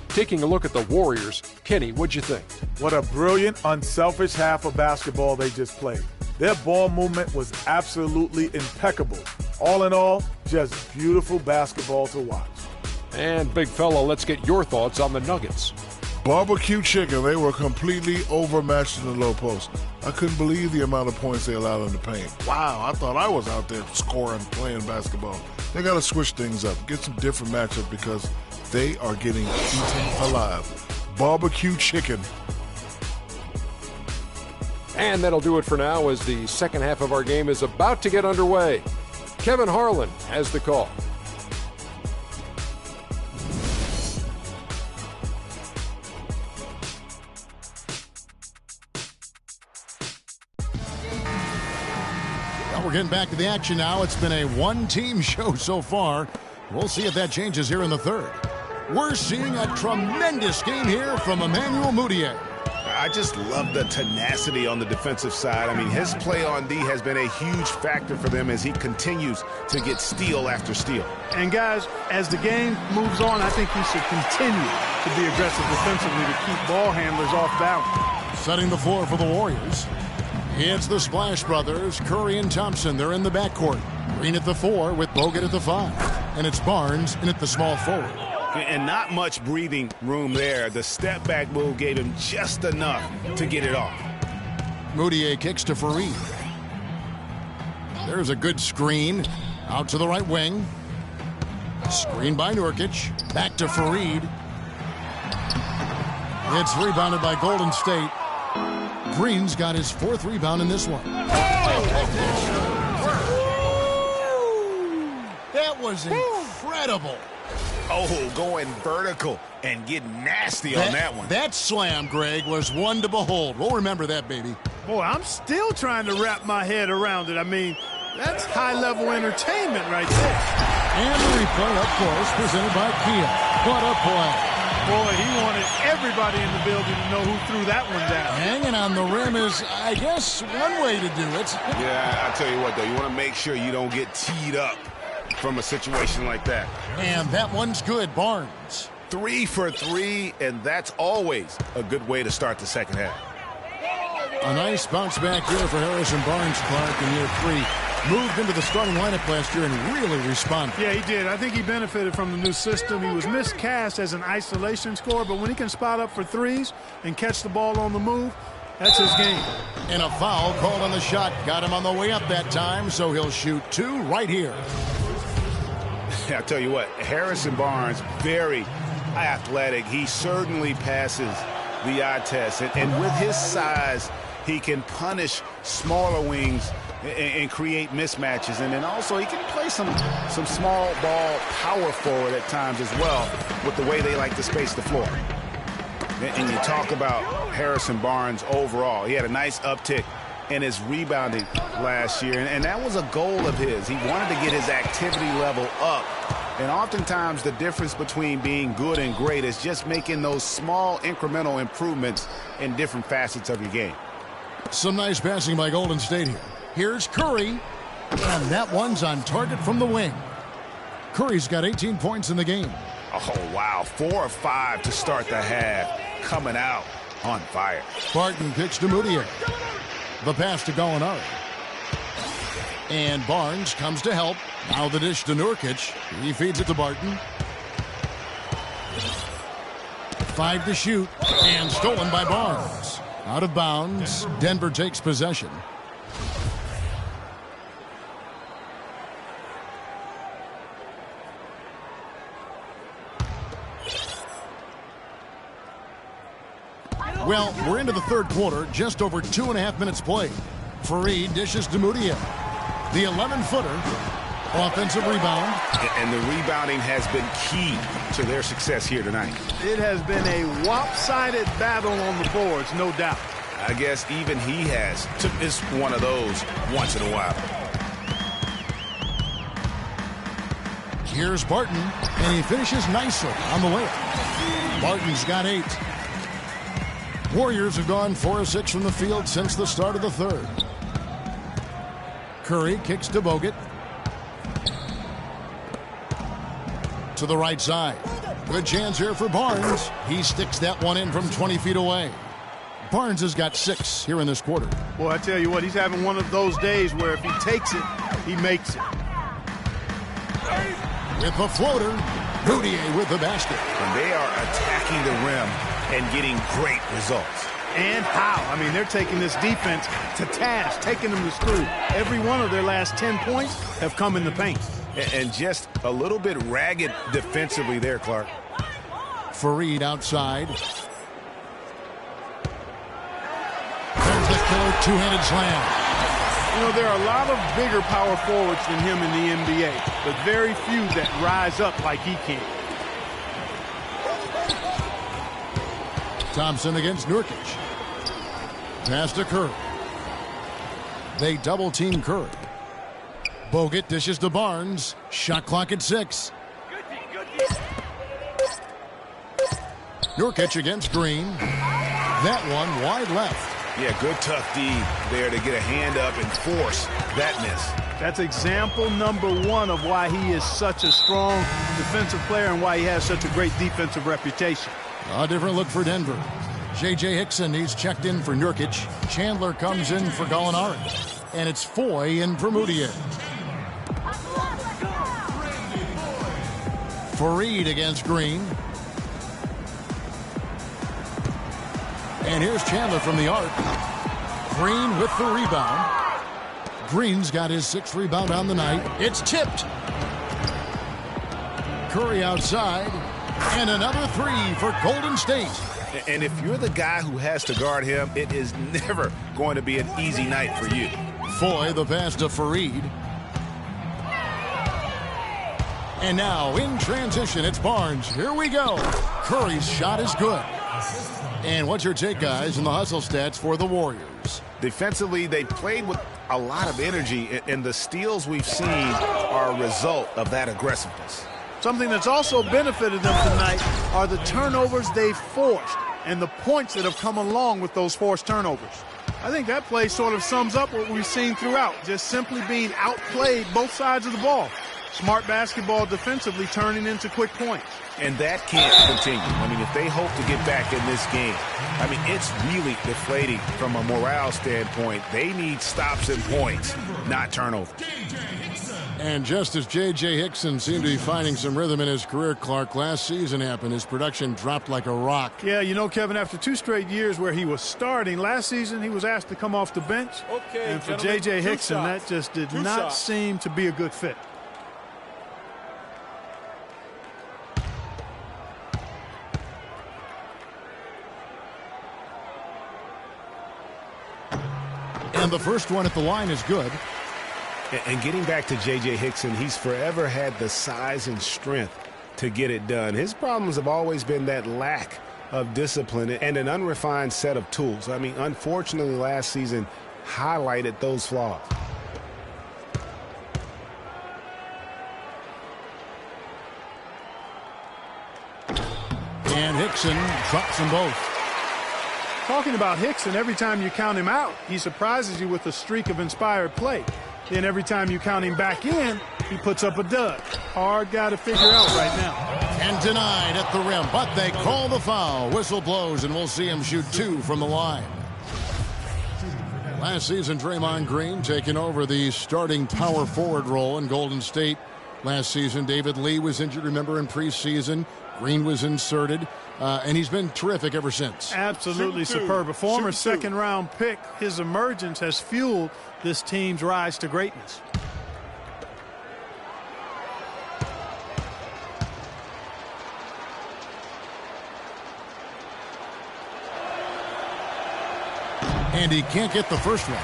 Taking a look at the Warriors, Kenny, what'd you think? What a brilliant, unselfish half of basketball they just played. Their ball movement was absolutely impeccable. All in all, just beautiful basketball to watch. And big fella, let's get your thoughts on the Nuggets. Barbecue chicken, they were completely overmatched in the low post. I couldn't believe the amount of points they allowed in the paint. Wow, I thought I was out there scoring, playing basketball. They got to switch things up, get some different matchup because they are getting eaten alive. Barbecue chicken. And that'll do it for now as the second half of our game is about to get underway. Kevin Harlan has the call. We're getting back to the action now. It's been a one-team show so far. We'll see if that changes here in the third. We're seeing a tremendous game here from Emmanuel Mudiay. I just love the tenacity on the defensive side. I mean, his play on D has been a huge factor for them as he continues to get steal after steal. And guys, as the game moves on, I think he should continue to be aggressive defensively to keep ball handlers off balance. Setting the floor for the Warriors. It's the Splash Brothers, Curry and Thompson. They're in the backcourt. Green at the 4 with Bogut at the 5. And it's Barnes in at the small forward. And not much breathing room there. The step-back move gave him just enough to get it off. Mudiay kicks to Fareed. There's a good screen. Out to the right wing. Screen by Nurkic. Back to Fareed. It's rebounded by Golden State. Green's got his 4th rebound in this one. That was incredible. Oh, going vertical and getting nasty on that one. That slam, Greg, was one to behold. We'll remember that, baby. Boy, I'm still trying to wrap my head around it. I mean, that's high-level entertainment right there. And the replay, of course, presented by Kia. What a play. Boy, he wanted everybody in the building to know who threw that one down. Hanging on the rim is, I guess, one way to do it. Yeah, I'll tell you what, though. You want to make sure you don't get teed up from a situation like that. And that one's good, Barnes. 3 for 3, and that's always a good way to start the second half. A nice bounce back here for Harrison Barnes, Clark, in year 3. Moved into the starting lineup last year and really responded. Yeah, he did. I think he benefited from the new system. He was miscast as an isolation scorer, but when he can spot up for threes and catch the ball on the move, that's his game. And a foul called on the shot. Got him on the way up that time, so he'll shoot 2 right here. I'll tell you what, Harrison Barnes, very athletic. He certainly passes the eye test. And with his size, he can punish smaller wings and create mismatches. And then also he can play some small ball power forward at times as well with the way they like to space the floor. And you talk about Harrison Barnes overall. He had a nice uptick in his rebounding last year. And that was a goal of his. He wanted to get his activity level up. And oftentimes the difference between being good and great is just making those small incremental improvements in different facets of your game. Some nice passing by Golden State here. Here's Curry, and that one's on target from the wing. Curry's got 18 points in the game. Oh, wow. 4 of 5 to start the half. Coming out on fire. Barton kicks to Mudiay. The pass to Gallinari. And Barnes comes to help. Now the dish to Nurkic. He feeds it to Barton. 5 to shoot, and stolen by Barnes. Out of bounds. Denver takes possession. Well, we're into the third quarter, just over 2.5 minutes played. Fareed dishes to Mudiay. The 11-footer, offensive rebound. And the rebounding has been key to their success here tonight. It has been a lopsided battle on the boards, no doubt. I guess even he has to miss one of those once in a while. Here's Barton, and he finishes nicely on the layup. Barton's got 8. Warriors have gone 4 of 6 from the field since the start of the third. Curry kicks to Bogut. To the right side. Good chance here for Barnes. He sticks that one in from 20 feet away. Barnes has got 6 here in this quarter. Boy, I tell you what, he's having one of those days where if he takes it, he makes it. with the floater. Moutier with the basket. And they are attacking the rim and getting great results. And how? I mean, they're taking this defense to task, taking them to school. Every one of their last 10 points have come in the paint. And just a little bit ragged defensively there, Clark. Fareed outside. There's the killer two-handed slam. You know, there are a lot of bigger power forwards than him in the NBA, but very few that rise up like he can. Thompson against Nurkic. Pass to Curry. They double-team Curry. Bogut dishes to Barnes. Shot clock at 6. Nurkic against Green. That one wide left. Yeah, good tough D there to get a hand up and force that miss. That's example number 1 of why he is such a strong defensive player and why he has such a great defensive reputation. A different look for Denver. J.J. Hickson, he's checked in for Nurkic. Chandler comes in for Gallinari. And it's Foy in for Moutier. Fareed against Green. And here's Chandler from the arc. Green with the rebound. Green's got his 6th rebound on the night. It's tipped. Curry outside. And another 3 for Golden State. And if you're the guy who has to guard him, it is never going to be an easy night for you. Foy, the pass to Fareed. And now in transition, it's Barnes. Here we go. Curry's shot is good. And what's your take, guys, in the hustle stats for the Warriors? Defensively, they played with a lot of energy, and the steals we've seen are a result of that aggressiveness. Something that's also benefited them tonight are the turnovers they've forced and the points that have come along with those forced turnovers. I think that play sort of sums up what we've seen throughout, just simply being outplayed both sides of the ball. Smart basketball defensively turning into quick points. And that can't continue. I mean, if they hope to get back in this game, I mean, it's really deflating from a morale standpoint. They need stops and points, not turnovers. And just as J.J. Hickson seemed to be finding some rhythm in his career, Clark, last season happened. His production dropped like a rock. Yeah, you know, Kevin, after 2 straight years where he was starting, last season he was asked to come off the bench. Okay, and for J.J. Hickson, that just did not seem to be a good fit. And the first one at the line is good. And getting back to J.J. Hickson, he's forever had the size and strength to get it done. His problems have always been that lack of discipline and an unrefined set of tools. I mean, unfortunately, last season highlighted those flaws. And Hickson drops them both. Talking about Hickson, every time you count him out, he surprises you with a streak of inspired play. Then every time you count him back in, he puts up a dud. Hard guy to figure out right now. And denied at the rim, but they call the foul. Whistle blows, and we'll see him shoot 2 from the line. Last season, Draymond Green taking over the starting power forward role in Golden State. Last season, David Lee was injured, remember, in preseason. Green was inserted, and he's been terrific ever since. Absolutely superb. A former second-round pick, his emergence has fueled this team's rise to greatness. And he can't get the first one.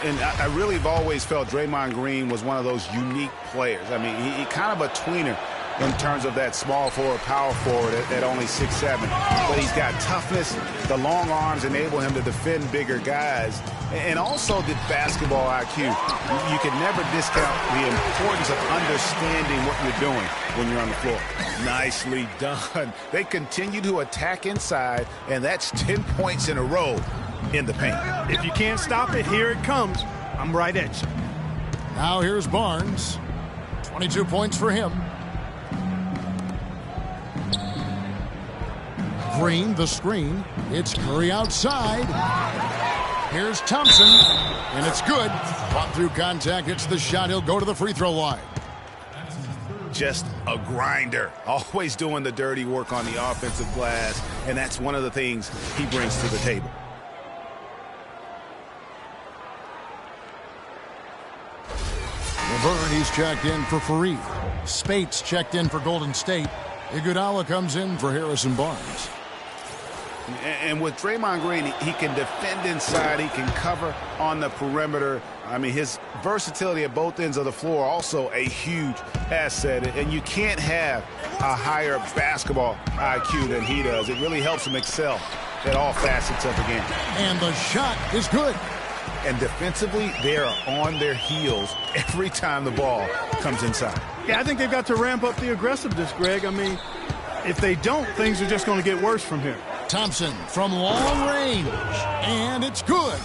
And I really have always felt Draymond Green was one of those unique players. I mean, he kind of a tweener in terms of that small forward, power forward at only 6'7". But he's got toughness. The long arms enable him to defend bigger guys. And also the basketball IQ. You can never discount the importance of understanding what you're doing when you're on the floor. Nicely done. They continue to attack inside, and that's 10 points in a row in the paint. If you can't stop it, here it comes. I'm right at you. Now here's Barnes. 22 points for him. Green, the screen. It's Curry outside. Here's Thompson, and it's good. Fought through contact. It's the shot. He'll go to the free throw line. just a grinder, always doing the dirty work on the offensive glass, and that's one of the things he brings to the table. Laverne, he's checked in for Fareed. Spates checked in for Golden State. Iguodala comes in for Harrison Barnes. And with Draymond Green, he can defend inside. He can cover on the perimeter. I mean, his versatility at both ends of the floor also a huge asset. And you can't have a higher basketball IQ than he does. It really helps him excel at all facets of the game. And the shot is good. And defensively, they are on their heels every time the ball comes inside. Yeah, I think they've got to ramp up the aggressiveness, Greg. I mean, if they don't, things are just going to get worse from here. Thompson from long range, and it's good.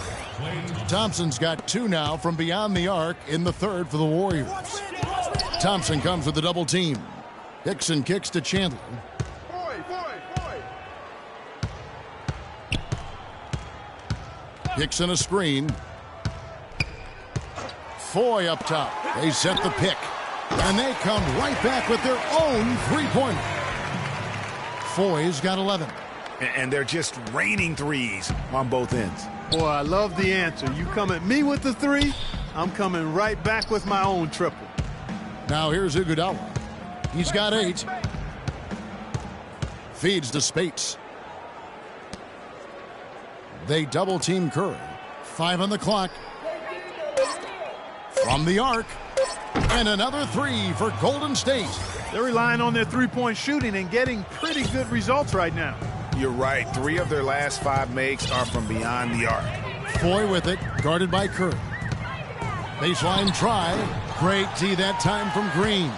Thompson's got 2 now from beyond the arc in the third for the Warriors. Thompson comes with a double team. Hickson kicks to Chandler. Hickson a screen. Foy up top. They set the pick. And they come right back with their own three-pointer. Foy's got 11. And they're just raining threes on both ends. Boy, I love the answer. You come at me with the three, I'm coming right back with my own triple. Now here's Iguodala. He's got 8. Feeds to Spates. They double-team Curry. 5 on the clock. From the arc. And another 3 for Golden State. They're relying on their three-point shooting and getting pretty good results right now. You're right. 3 of their last 5 makes are from beyond the arc. Foy with it, guarded by Curry. Baseline try. Great D that time from Green.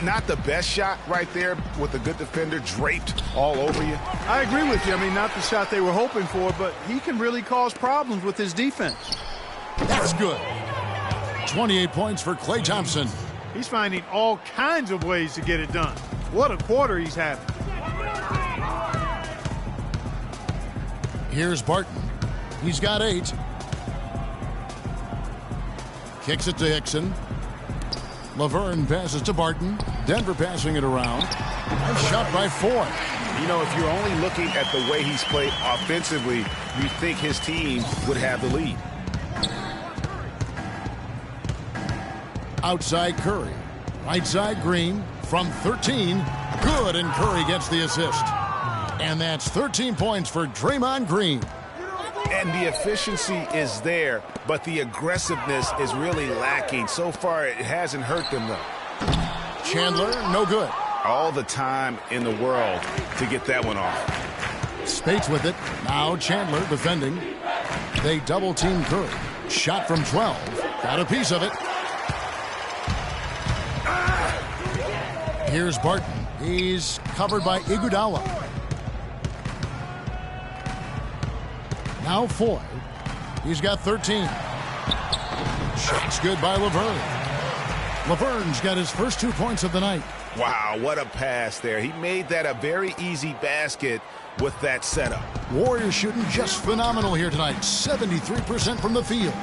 Not the best shot right there with a good defender draped all over you. I agree with you. I mean, not the shot they were hoping for, but he can really cause problems with his defense. That's good. 28 points for Klay Thompson. He's finding all kinds of ways to get it done. What a quarter he's having. Here's Barton. He's got 8. Kicks it to Hickson. Laverne passes to Barton. Denver passing it around. A shot by Foy. You know, if you're only looking at the way he's played offensively, you think his team would have the lead. Outside Curry. Right side Green. From 13. Good, and Curry gets the assist. And that's 13 points for Draymond Green. And the efficiency is there, but the aggressiveness is really lacking. So far, it hasn't hurt them, though. Chandler, no good. All the time in the world to get that one off. Spates with it. Now Chandler defending. They double-team Curry. Shot from 12. Got a piece of it. Here's Barton. He's covered by Iguodala. Now Foy. He's got 13. Shot's good by Laverne. Laverne's got his first 2 points of the night. Wow, what a pass there. He made that a very easy basket with that setup. Warriors shooting just phenomenal here tonight. 73% from the field.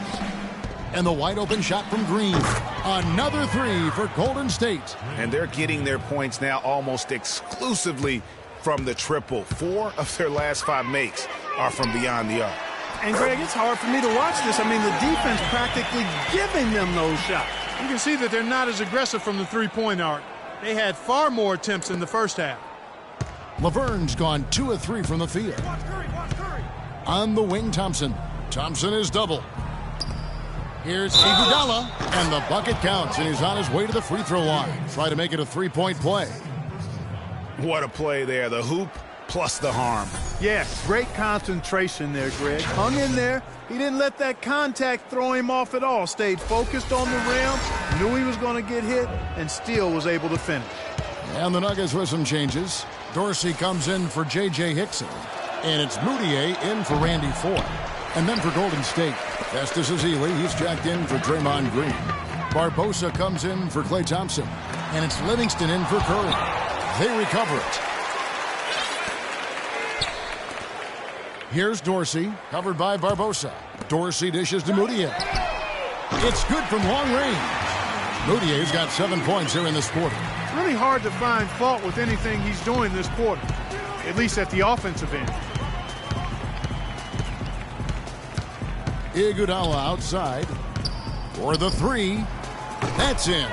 And the wide open shot from Green. Another 3 for Golden State. And they're getting their points now almost exclusively from the triple. 4 of their last 5 makes are from beyond the arc. And Greg, it's hard for me to watch this. I mean, the defense practically giving them those shots. You can see that they're not as aggressive from the three-point arc. They had far more attempts in the first half. Laverne's gone 2 of 3 from the field. On the wing, Thompson. Thompson is double. Here's Iguodala, and the bucket counts, and he's on his way to the free throw line. Try to make it a 3-point play. What a play there. The hoop plus the harm. Yes, great concentration there, Greg. Hung in there. He didn't let that contact throw him off at all. Stayed focused on the rim, knew he was going to get hit, and still was able to finish. And the Nuggets with some changes. Dorsey comes in for J.J. Hickson. And it's Moutier in for Randy Foy. And then for Golden State, Festus Ezeli. He's jacked in for Draymond Green. Barbosa comes in for Klay Thompson. And it's Livingston in for Curry. They recover it. Here's Dorsey, covered by Barbosa. Dorsey dishes to Moutier. It's good from long range. Moutier's got 7 points here in this quarter. It's really hard to find fault with anything he's doing this quarter, at least at the offensive end. Iguodala outside for the three. That's in.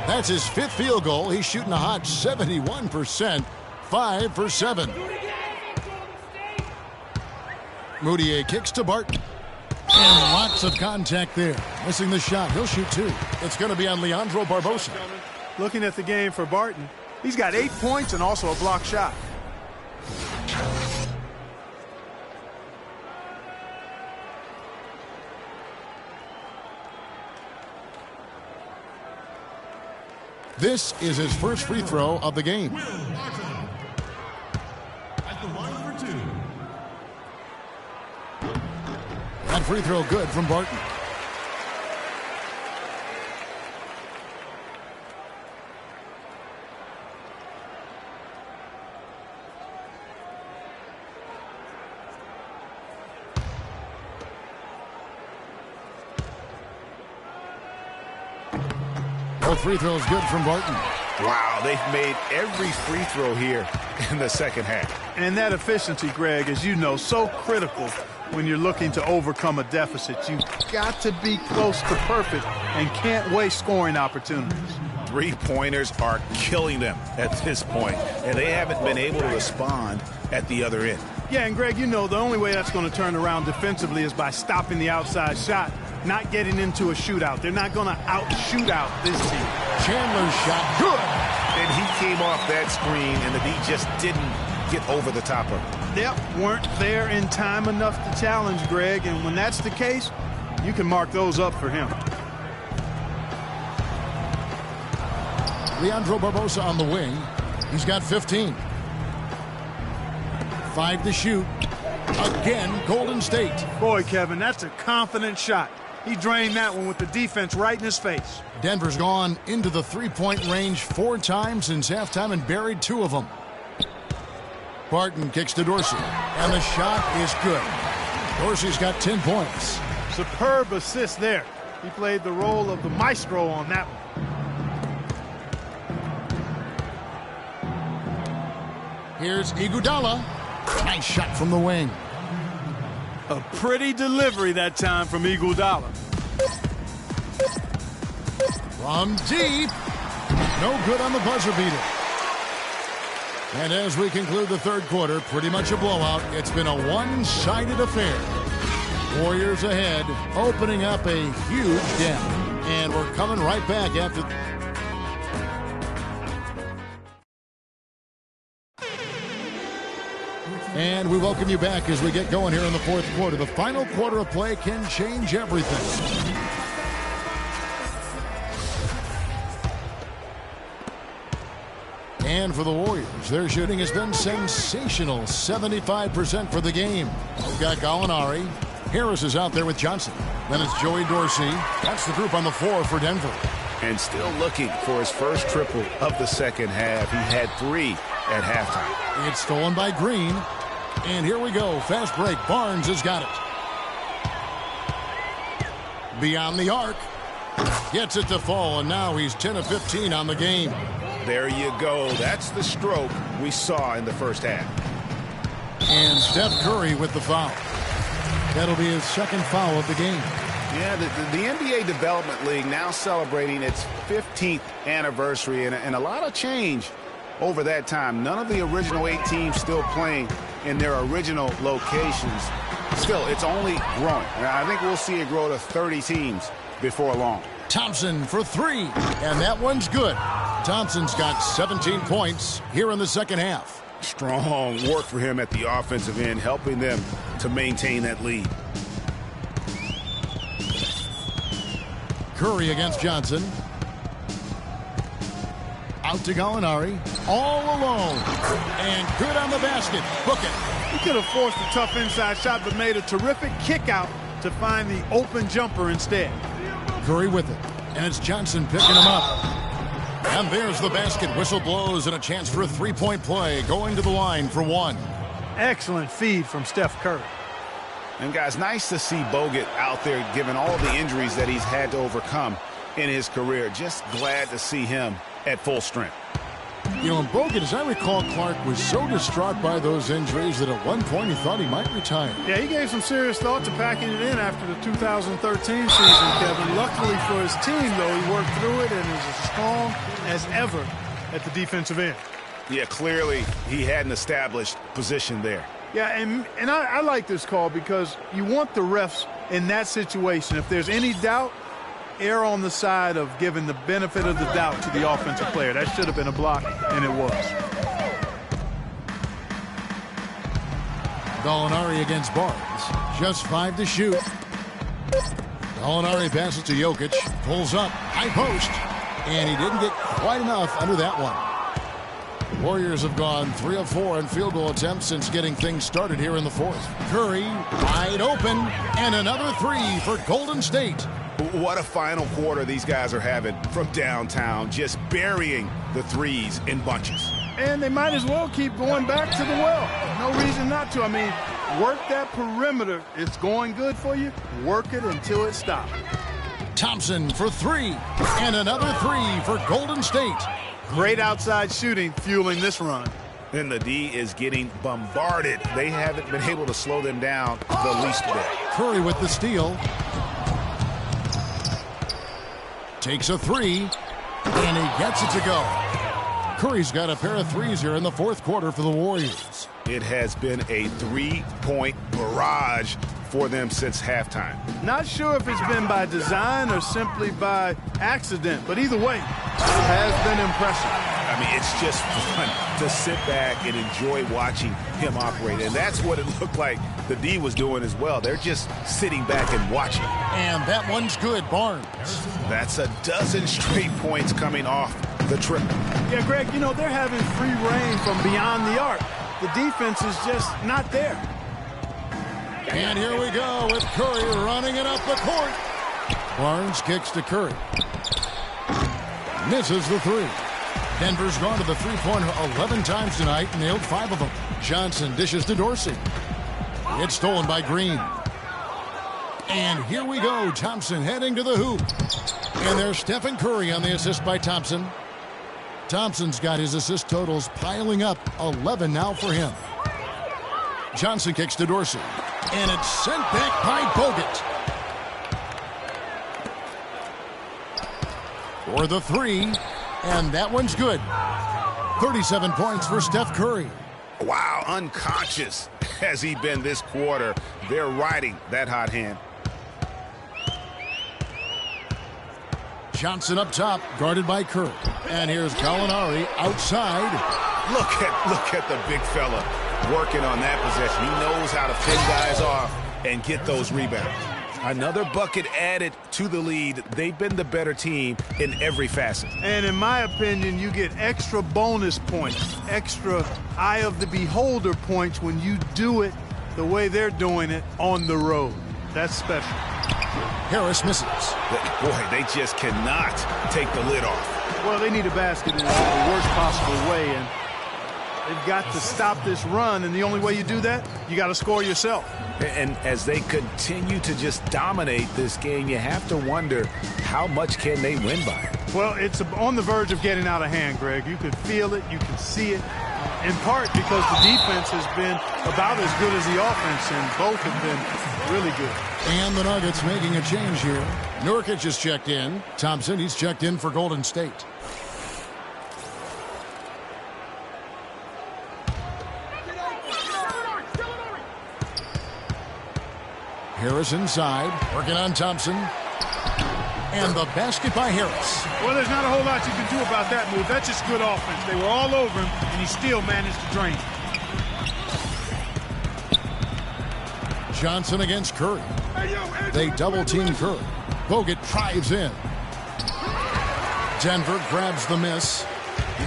That's his 5th field goal. He's shooting a hot 71%, 5 for 7. Moutier kicks to Barton. And lots of contact there. Missing the shot. He'll shoot 2. It's going to be on Leandro Barbosa. Looking at the game for Barton, he's got 8 points and also a block shot. This is his first free throw of the game. That free throw good from Barton. Both free throws good from Barton. Wow, they've made every free throw here in the second half. And that efficiency, Greg, as you know, so critical when you're looking to overcome a deficit. You've got to be close to perfect and can't waste scoring opportunities. Three-pointers are killing them at this point, and they haven't been able to respond at the other end. Yeah, and Greg, you know, the only way that's going to turn around defensively is by stopping the outside shot, not getting into a shootout. They're not going to out-shootout this team. Chandler's shot, good. And he came off that screen, and the D just didn't get over the top of it. Yep, weren't there in time enough to challenge Greg, and when that's the case, you can mark those up for him. Leandro Barbosa on the wing. He's got 15. 5 to shoot. Again, Golden State. Boy, Kevin, that's a confident shot. He drained that one with the defense right in his face. Denver's gone into the three-point range 4 times since halftime and buried 2 of them. Barton kicks to Dorsey, and the shot is good. Dorsey's got 10 points. Superb assist there. He played the role of the maestro on that one. Here's Iguodala. Nice shot from the wing. A pretty delivery that time from Iguodala. From deep. No good on the buzzer beater. And as we conclude the third quarter, pretty much a blowout. It's been a one-sided affair. Warriors ahead, opening up a huge gap. And we're coming right back after... And we welcome you back as we get going here in the fourth quarter. The final quarter of play can change everything. And for the Warriors, their shooting has been sensational. 75% for the game. We've got Gallinari. Harris is out there with Johnson. Then it's Joey Dorsey. That's the group on the floor for Denver. And still looking for his first triple of the second half. He had 3 at halftime. It's stolen by Green. And here we go. Fast break. Barnes has got it. Beyond the arc. Gets it to fall, and now he's 10 of 15 on the game. There you go. That's the stroke we saw in the first half. And Steph Curry with the foul. That'll be his second foul of the game. Yeah, the NBA Development League now celebrating its 15th anniversary, and a lot of change over that time. None of the original 8 teams still playing in their original locations. Still, it's only growing. I think we'll see it grow to 30 teams before long. Thompson for 3, and that one's good. Thompson's got 17 points here in the second half. Strong work for him at the offensive end, helping them to maintain that lead. Curry against Johnson. Out to Gallinari. All alone. And good on the basket. Book it. He could have forced a tough inside shot, but made a terrific kick out to find the open jumper instead. Curry with it. And it's Johnson picking him up. And there's the basket. Whistle blows and a chance for a three-point play. Going to the line for 1. Excellent feed from Steph Curry. And guys, nice to see Bogut out there given all the injuries that he's had to overcome in his career. Just glad to see him at full strength. You know, and Bogut, as I recall, Clark was so distraught by those injuries that at one point he thought he might retire. Yeah, he gave some serious thought to packing it in after the 2013 season, Kevin. Luckily for his team, though, he worked through it and is as strong as ever at the defensive end. Yeah, clearly he had an established position there. Yeah, and I like this call because you want the refs in that situation. If there's any doubt, err on the side of giving the benefit of the doubt to the offensive player. That should have been a block, and it was. Gallinari against Barnes. Just 5 to shoot. Gallinari passes to Jokic. Pulls up. High post. And he didn't get quite enough under that one. The Warriors have gone 3 of 4 on field goal attempts since getting things started here in the fourth. Curry wide open. And another 3 for Golden State. What a final quarter these guys are having from downtown, just burying the threes in bunches. And they might as well keep going back to the well. No reason not to. I mean, work that perimeter. It's going good for you. Work it until it stops. Thompson for 3. And another 3 for Golden State. Great outside shooting fueling this run. And the D is getting bombarded. They haven't been able to slow them down the least bit. Curry with the steal. Takes a 3, and he gets it to go. Curry's got a pair of threes here in the fourth quarter for the Warriors. It has been a three-point barrage for them since halftime. Not sure if it's been by design or simply by accident, but either way, it has been impressive. I mean, it's just fun to sit back and enjoy watching him operate. And that's what it looked like the D was doing as well. They're just sitting back and watching. And that one's good, Barnes. That's a dozen straight points coming off the triple. Yeah, Greg, you know, they're having free reign from beyond the arc. The defense is just not there. And here we go with Curry running it up the court. Barnes kicks to Curry. Misses the 3. Denver's gone to the three-pointer 11 times tonight, nailed 5 of them. Johnson dishes to Dorsey. It's stolen by Green. And here we go. Thompson heading to the hoop. And there's Stephen Curry on the assist by Thompson. Thompson's got his assist totals piling up. 11 now for him. Johnson kicks to Dorsey. And it's sent back by Bogut. For the 3. And that one's good. 37 points for Steph Curry. Wow, unconscious has he been this quarter. They're riding that hot hand. Johnson up top, guarded by Curry. And here's Gallinari outside. Look at the big fella working on that possession. He knows how to pin guys off and get those rebounds. Another bucket added to the lead. They've been the better team in every facet. And in my opinion, you get extra bonus points, extra eye of the beholder points when you do it the way they're doing it on the road. That's special. Harris misses. Boy, they just cannot take the lid off. Well, they need a basket in the worst possible way, and they've got to stop this run, and the only way you do that, you got to score yourself. And as they continue to just dominate this game, you have to wonder how much can they win by. Well, it's on the verge of getting out of hand, Greg. You can feel it, you can see it, in part because the defense has been about as good as the offense, and both have been really good. And the Nuggets making a change here. Nurkic is checked in. Thompson, he's checked in for Golden State. Harris inside, working on Thompson. And the basket by Harris. Well, there's not a whole lot you can do about that move. That's just good offense. They were all over him, and he still managed to drain. Johnson against Curry. They double-team Curry. Bogut drives in. Denver grabs the miss.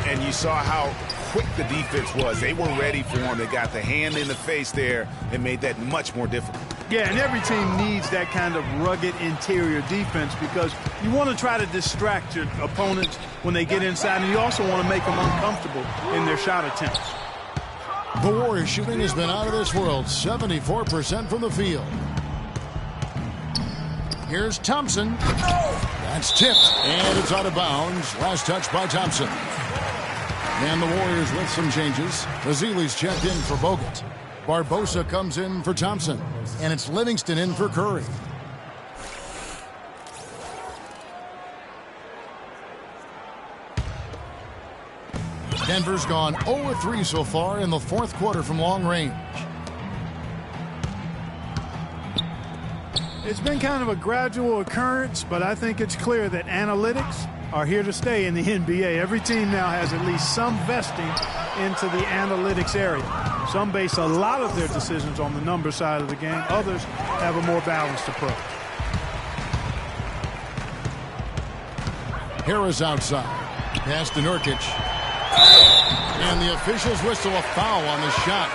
And you saw how quick the defense was. They were ready for him. They got the hand in the face there and made that much more difficult. Yeah, and every team needs that kind of rugged interior defense because you want to try to distract your opponents when they get inside, and you also want to make them uncomfortable in their shot attempts. The Warriors shooting has been out of this world, 74% from the field. Here's Thompson. That's tipped, and it's out of bounds. Last touch by Thompson. And the Warriors with some changes. Ezeli's checked in for Bogut. Barbosa comes in for Thompson. And it's Livingston in for Curry. Denver's gone 0-3 so far in the fourth quarter from long range. It's been kind of a gradual occurrence, but I think it's clear that analytics are here to stay in the NBA. Every team now has at least some vesting into the analytics area. Some base a lot of their decisions on the number side of the game. Others have a more balanced approach. Harris outside. Pass to Nurkic. And the officials whistle a foul on the shot.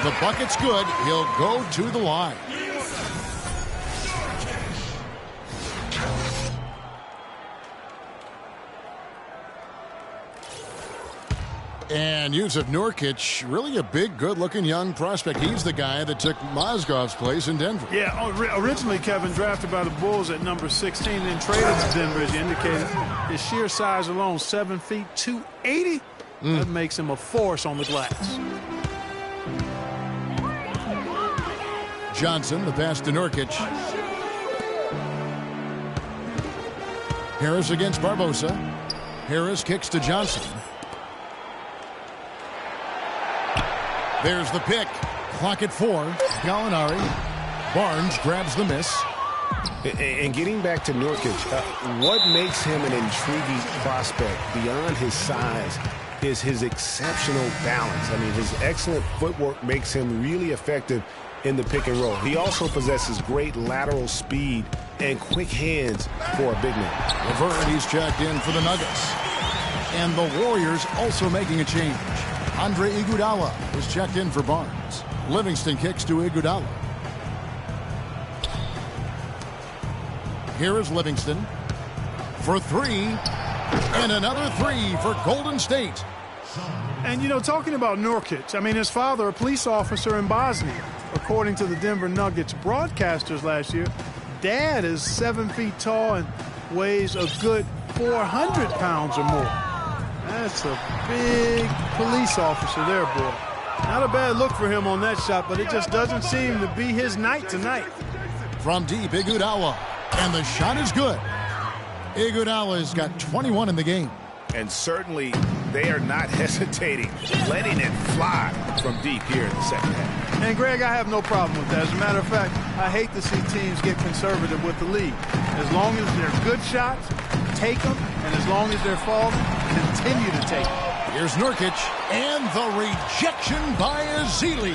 The bucket's good. He'll go to the line. And Yusuf Nurkic, really a big, good-looking young prospect. He's the guy that took Mozgov's place in Denver. Yeah, originally Kevin drafted by the Bulls at number 16, then traded to Denver, as you indicated. His sheer size alone, 7 feet, 280. That makes him a force on the glass. Johnson, the pass to Nurkic. Harris against Barbosa. Harris kicks to Johnson. There's the pick. Clock at 4. Gallinari. Barnes grabs the miss. And getting back to Nurkic, what makes him an intriguing prospect beyond his size is his exceptional balance. I mean, his excellent footwork makes him really effective in the pick and roll. He also possesses great lateral speed and quick hands for a big man. LeVert, he's checked in for the Nuggets. And the Warriors also making a change. Andre Iguodala is checked in for Barnes. Livingston kicks to Iguodala. Here is Livingston for 3. And another 3 for Golden State. And, you know, talking about Nurkic, I mean, his father, a police officer in Bosnia. According to the Denver Nuggets broadcasters last year, Dad is 7 feet tall and weighs a good 400 pounds or more. That's a big police officer there, boy. Not a bad look for him on that shot, but it just doesn't seem to be his night tonight. From deep, Iguodala. And the shot is good. Iguodala's got 21 in the game. And certainly they are not hesitating, letting it fly from deep here in the second half. And, Greg, I have no problem with that. As a matter of fact, I hate to see teams get conservative with the lead. As long as they're good shots, take them. And as long as they're falling, continue to take them. Here's Nurkic. And the rejection by Ezeli.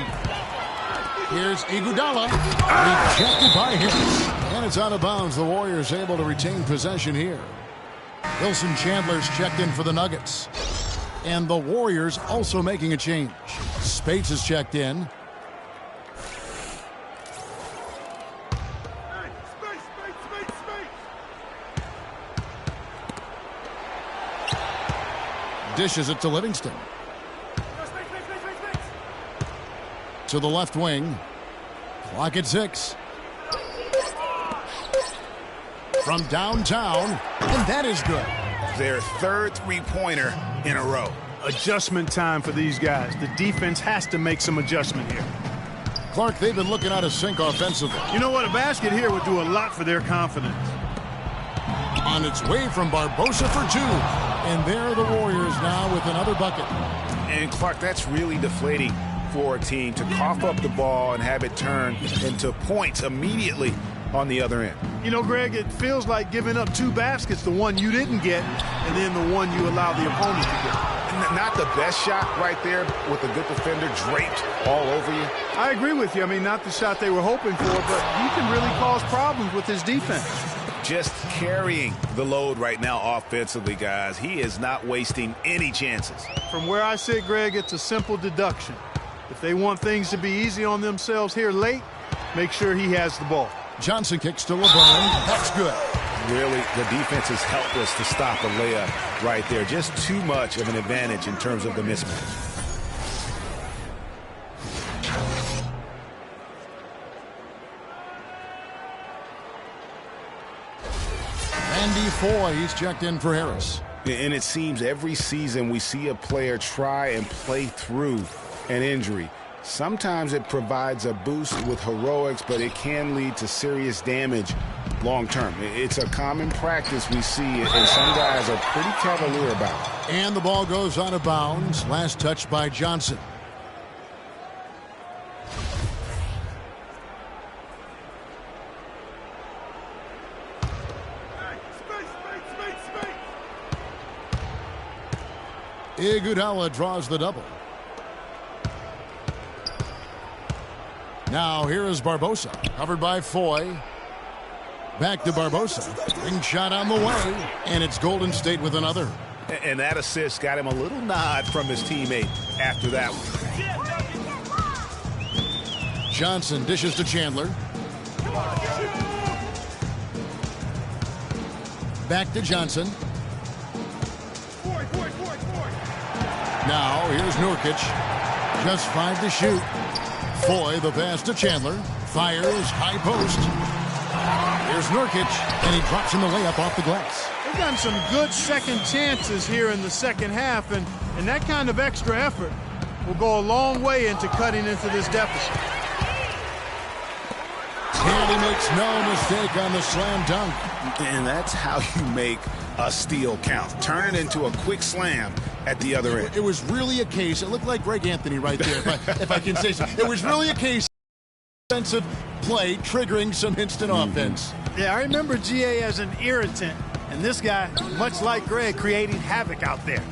Here's Iguodala. Rejected by Harris. And it's out of bounds. The Warriors able to retain possession here. Wilson Chandler's checked in for the Nuggets. And the Warriors also making a change. Spates is checked in. Dishes it to Livingston. To the left wing. Clock at 6. From downtown, and that is good. Their third three-pointer in a row. Adjustment time for these guys. The defense has to make some adjustment here. Clark, they've been looking out of sync offensively. You know what? A basket here would do a lot for their confidence. On its way from Barbosa for 2. And there are the Warriors now with another bucket. And, Clark, that's really deflating for a team to cough up the ball and have it turn into points immediately on the other end. You know, Greg, it feels like giving up 2 baskets, the one you didn't get, and then the one you allow the opponent to get. Not the best shot right there with a good defender draped all over you. I agree with you. I mean, not the shot they were hoping for, but he can really cause problems with his defense. Just carrying the load right now offensively, guys. He is not wasting any chances. From where I sit, Greg, it's a simple deduction. If they want things to be easy on themselves here late, make sure he has the ball. Johnson kicks to LeBron. That's good. Really, the defense is helpless to stop a layup right there. Just too much of an advantage in terms of the mismatch. Randy Foye, he's checked in for Harris. And it seems every season we see a player try and play through an injury. Sometimes it provides a boost with heroics, but it can lead to serious damage long term. It's a common practice we see, and some guys are pretty cavalier about it. And the ball goes out of bounds. Last touch by Johnson. Iguodala draws the double. Now here is Barbosa, covered by Foy. Back to Barbosa. Ring shot on the way, and it's Golden State with another. And that assist got him a little nod from his teammate after that one. Johnson dishes to Chandler. Back to Johnson. Now here's Nurkic. Just 5 to shoot. Foy, the pass to Chandler. Fires, high post. Here's Nurkic, and he drops in the layup off the glass. They've gotten some good second chances here in the second half, and that kind of extra effort will go a long way into cutting into this deficit. And he makes no mistake on the slam dunk. And that's how you make a steal count. Turn it into a quick slam at the other end. It was really a case. It looked like Greg Anthony right there, if I can say so. It was really a case of defensive play triggering some instant offense. Yeah, I remember GA as an irritant, and this guy, much like Greg, creating havoc out there.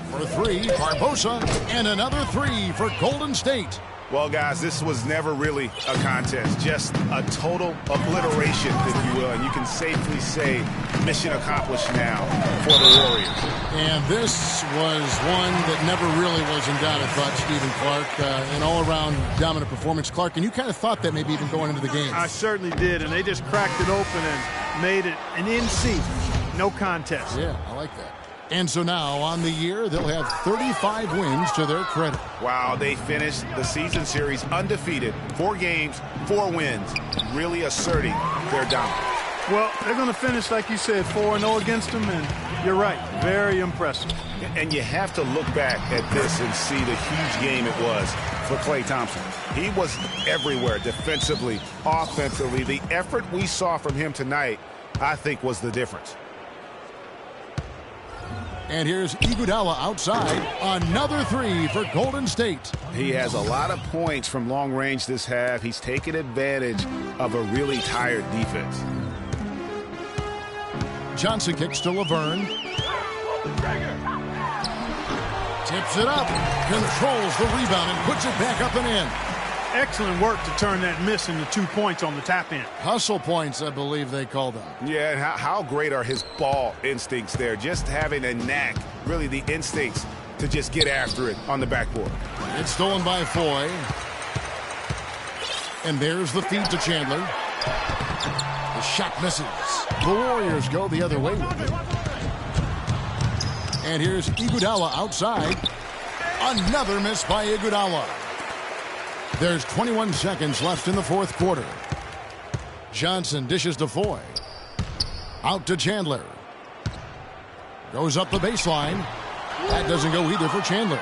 For 3, Barbosa, and another 3 for Golden State. Well, guys, this was never really a contest, just a total obliteration, if you will, and you can safely say mission accomplished now for the Warriors. And this was one that never really was in doubt, I thought, Stephen Clark. An all-around dominant performance, Clark, and you kind of thought that maybe even going into the game. I certainly did, and they just cracked it open and made it an in-seat, no contest. Yeah, I like that. And so now, on the year, they'll have 35 wins to their credit. Wow, they finished the season series undefeated. 4 games, 4 wins, really asserting their dominance. Well, they're going to finish, like you said, 4-0 against them, and you're right, very impressive. And you have to look back at this and see the huge game it was for Klay Thompson. He was everywhere, defensively, offensively. The effort we saw from him tonight, I think, was the difference. And here's Iguodala outside. Another 3 for Golden State. He has a lot of points from long range this half. He's taken advantage of a really tired defense. Johnson kicks to Laverne. Tips it up. Controls the rebound and puts it back up and in. Excellent work to turn that miss into 2 points on the tap in. Hustle points, I believe they call them. Yeah, and how great are his ball instincts there. Just having a knack, really the instincts to just get after it on the backboard. It's stolen by Foy. And there's the feed to Chandler. The shot misses. The Warriors go the other way with it. And here's Iguodala outside. Another miss by Iguodala. There's 21 seconds left in the 4th quarter. Johnson dishes to Foy. Out to Chandler. Goes up the baseline. That doesn't go either for Chandler.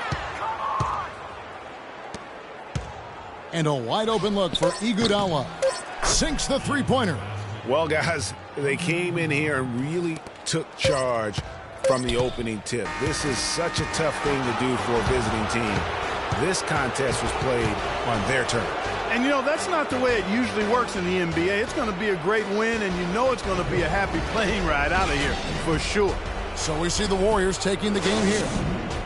And a wide open look for Iguodala. Sinks the 3-pointer. Well, guys, they came in here and really took charge from the opening tip. This is such a tough thing to do for a visiting team. This contest was played on their turf. And, you know, that's not the way it usually works in the NBA. It's going to be a great win, and you know it's going to be a happy plane ride out of here for sure. So we see the Warriors taking the game here.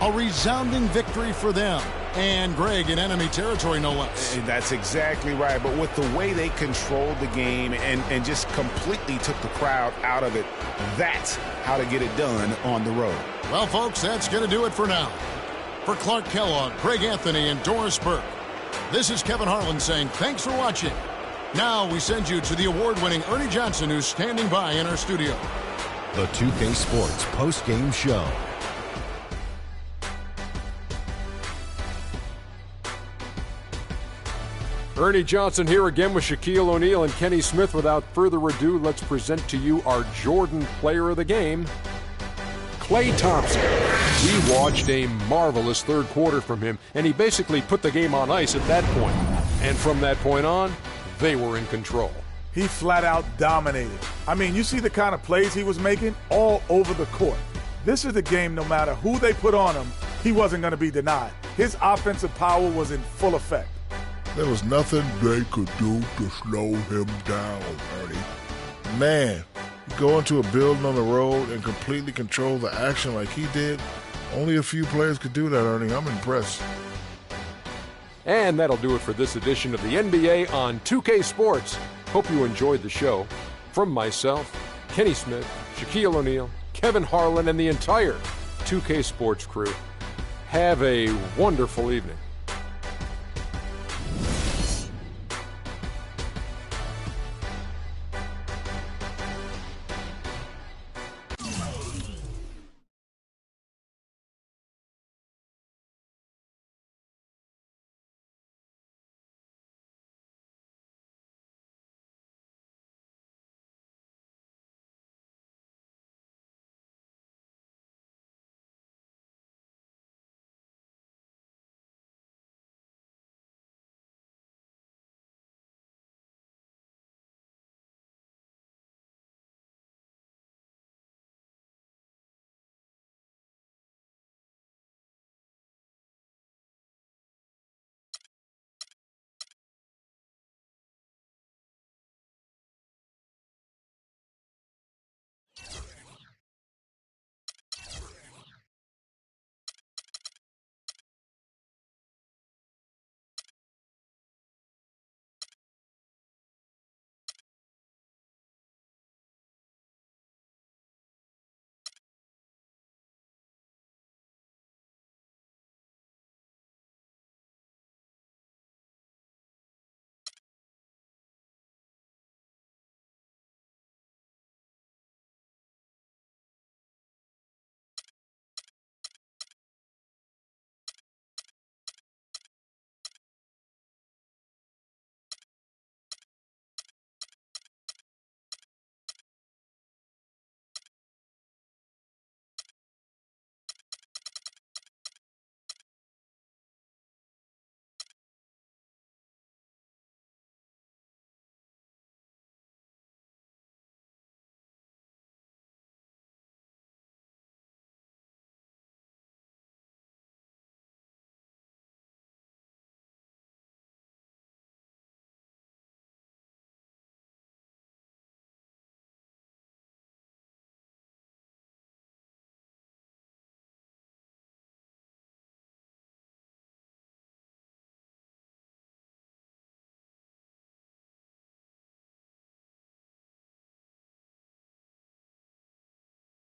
A resounding victory for them. And Greg in enemy territory, no less. And that's exactly right. But with the way they controlled the game and just completely took the crowd out of it, that's how to get it done on the road. Well, folks, that's going to do it for now. For Clark Kellogg, Greg Anthony, and Doris Burke, this is Kevin Harlan saying thanks for watching. Now we send you to the award-winning Ernie Johnson, who's standing by in our studio. The 2K Sports post-game show. Ernie Johnson here again with Shaquille O'Neal and Kenny Smith. Without further ado, let's present to you our Jordan Player of the Game, Klay Thompson. We watched a marvelous third quarter from him, and he basically put the game on ice at that point. And from that point on, they were in control. He flat out dominated. I mean, you see the kind of plays he was making all over the court. This is the game, no matter who they put on him, he wasn't going to be denied. His offensive power was in full effect. There was nothing they could do to slow him down, Ernie. Man, you go into a building on the road and completely control the action like he did. Only a few players could do that, Ernie. I'm impressed. And that'll do it for this edition of the NBA on 2K Sports. Hope you enjoyed the show. From myself, Kenny Smith, Shaquille O'Neal, Kevin Harlan, and the entire 2K Sports crew, have a wonderful evening.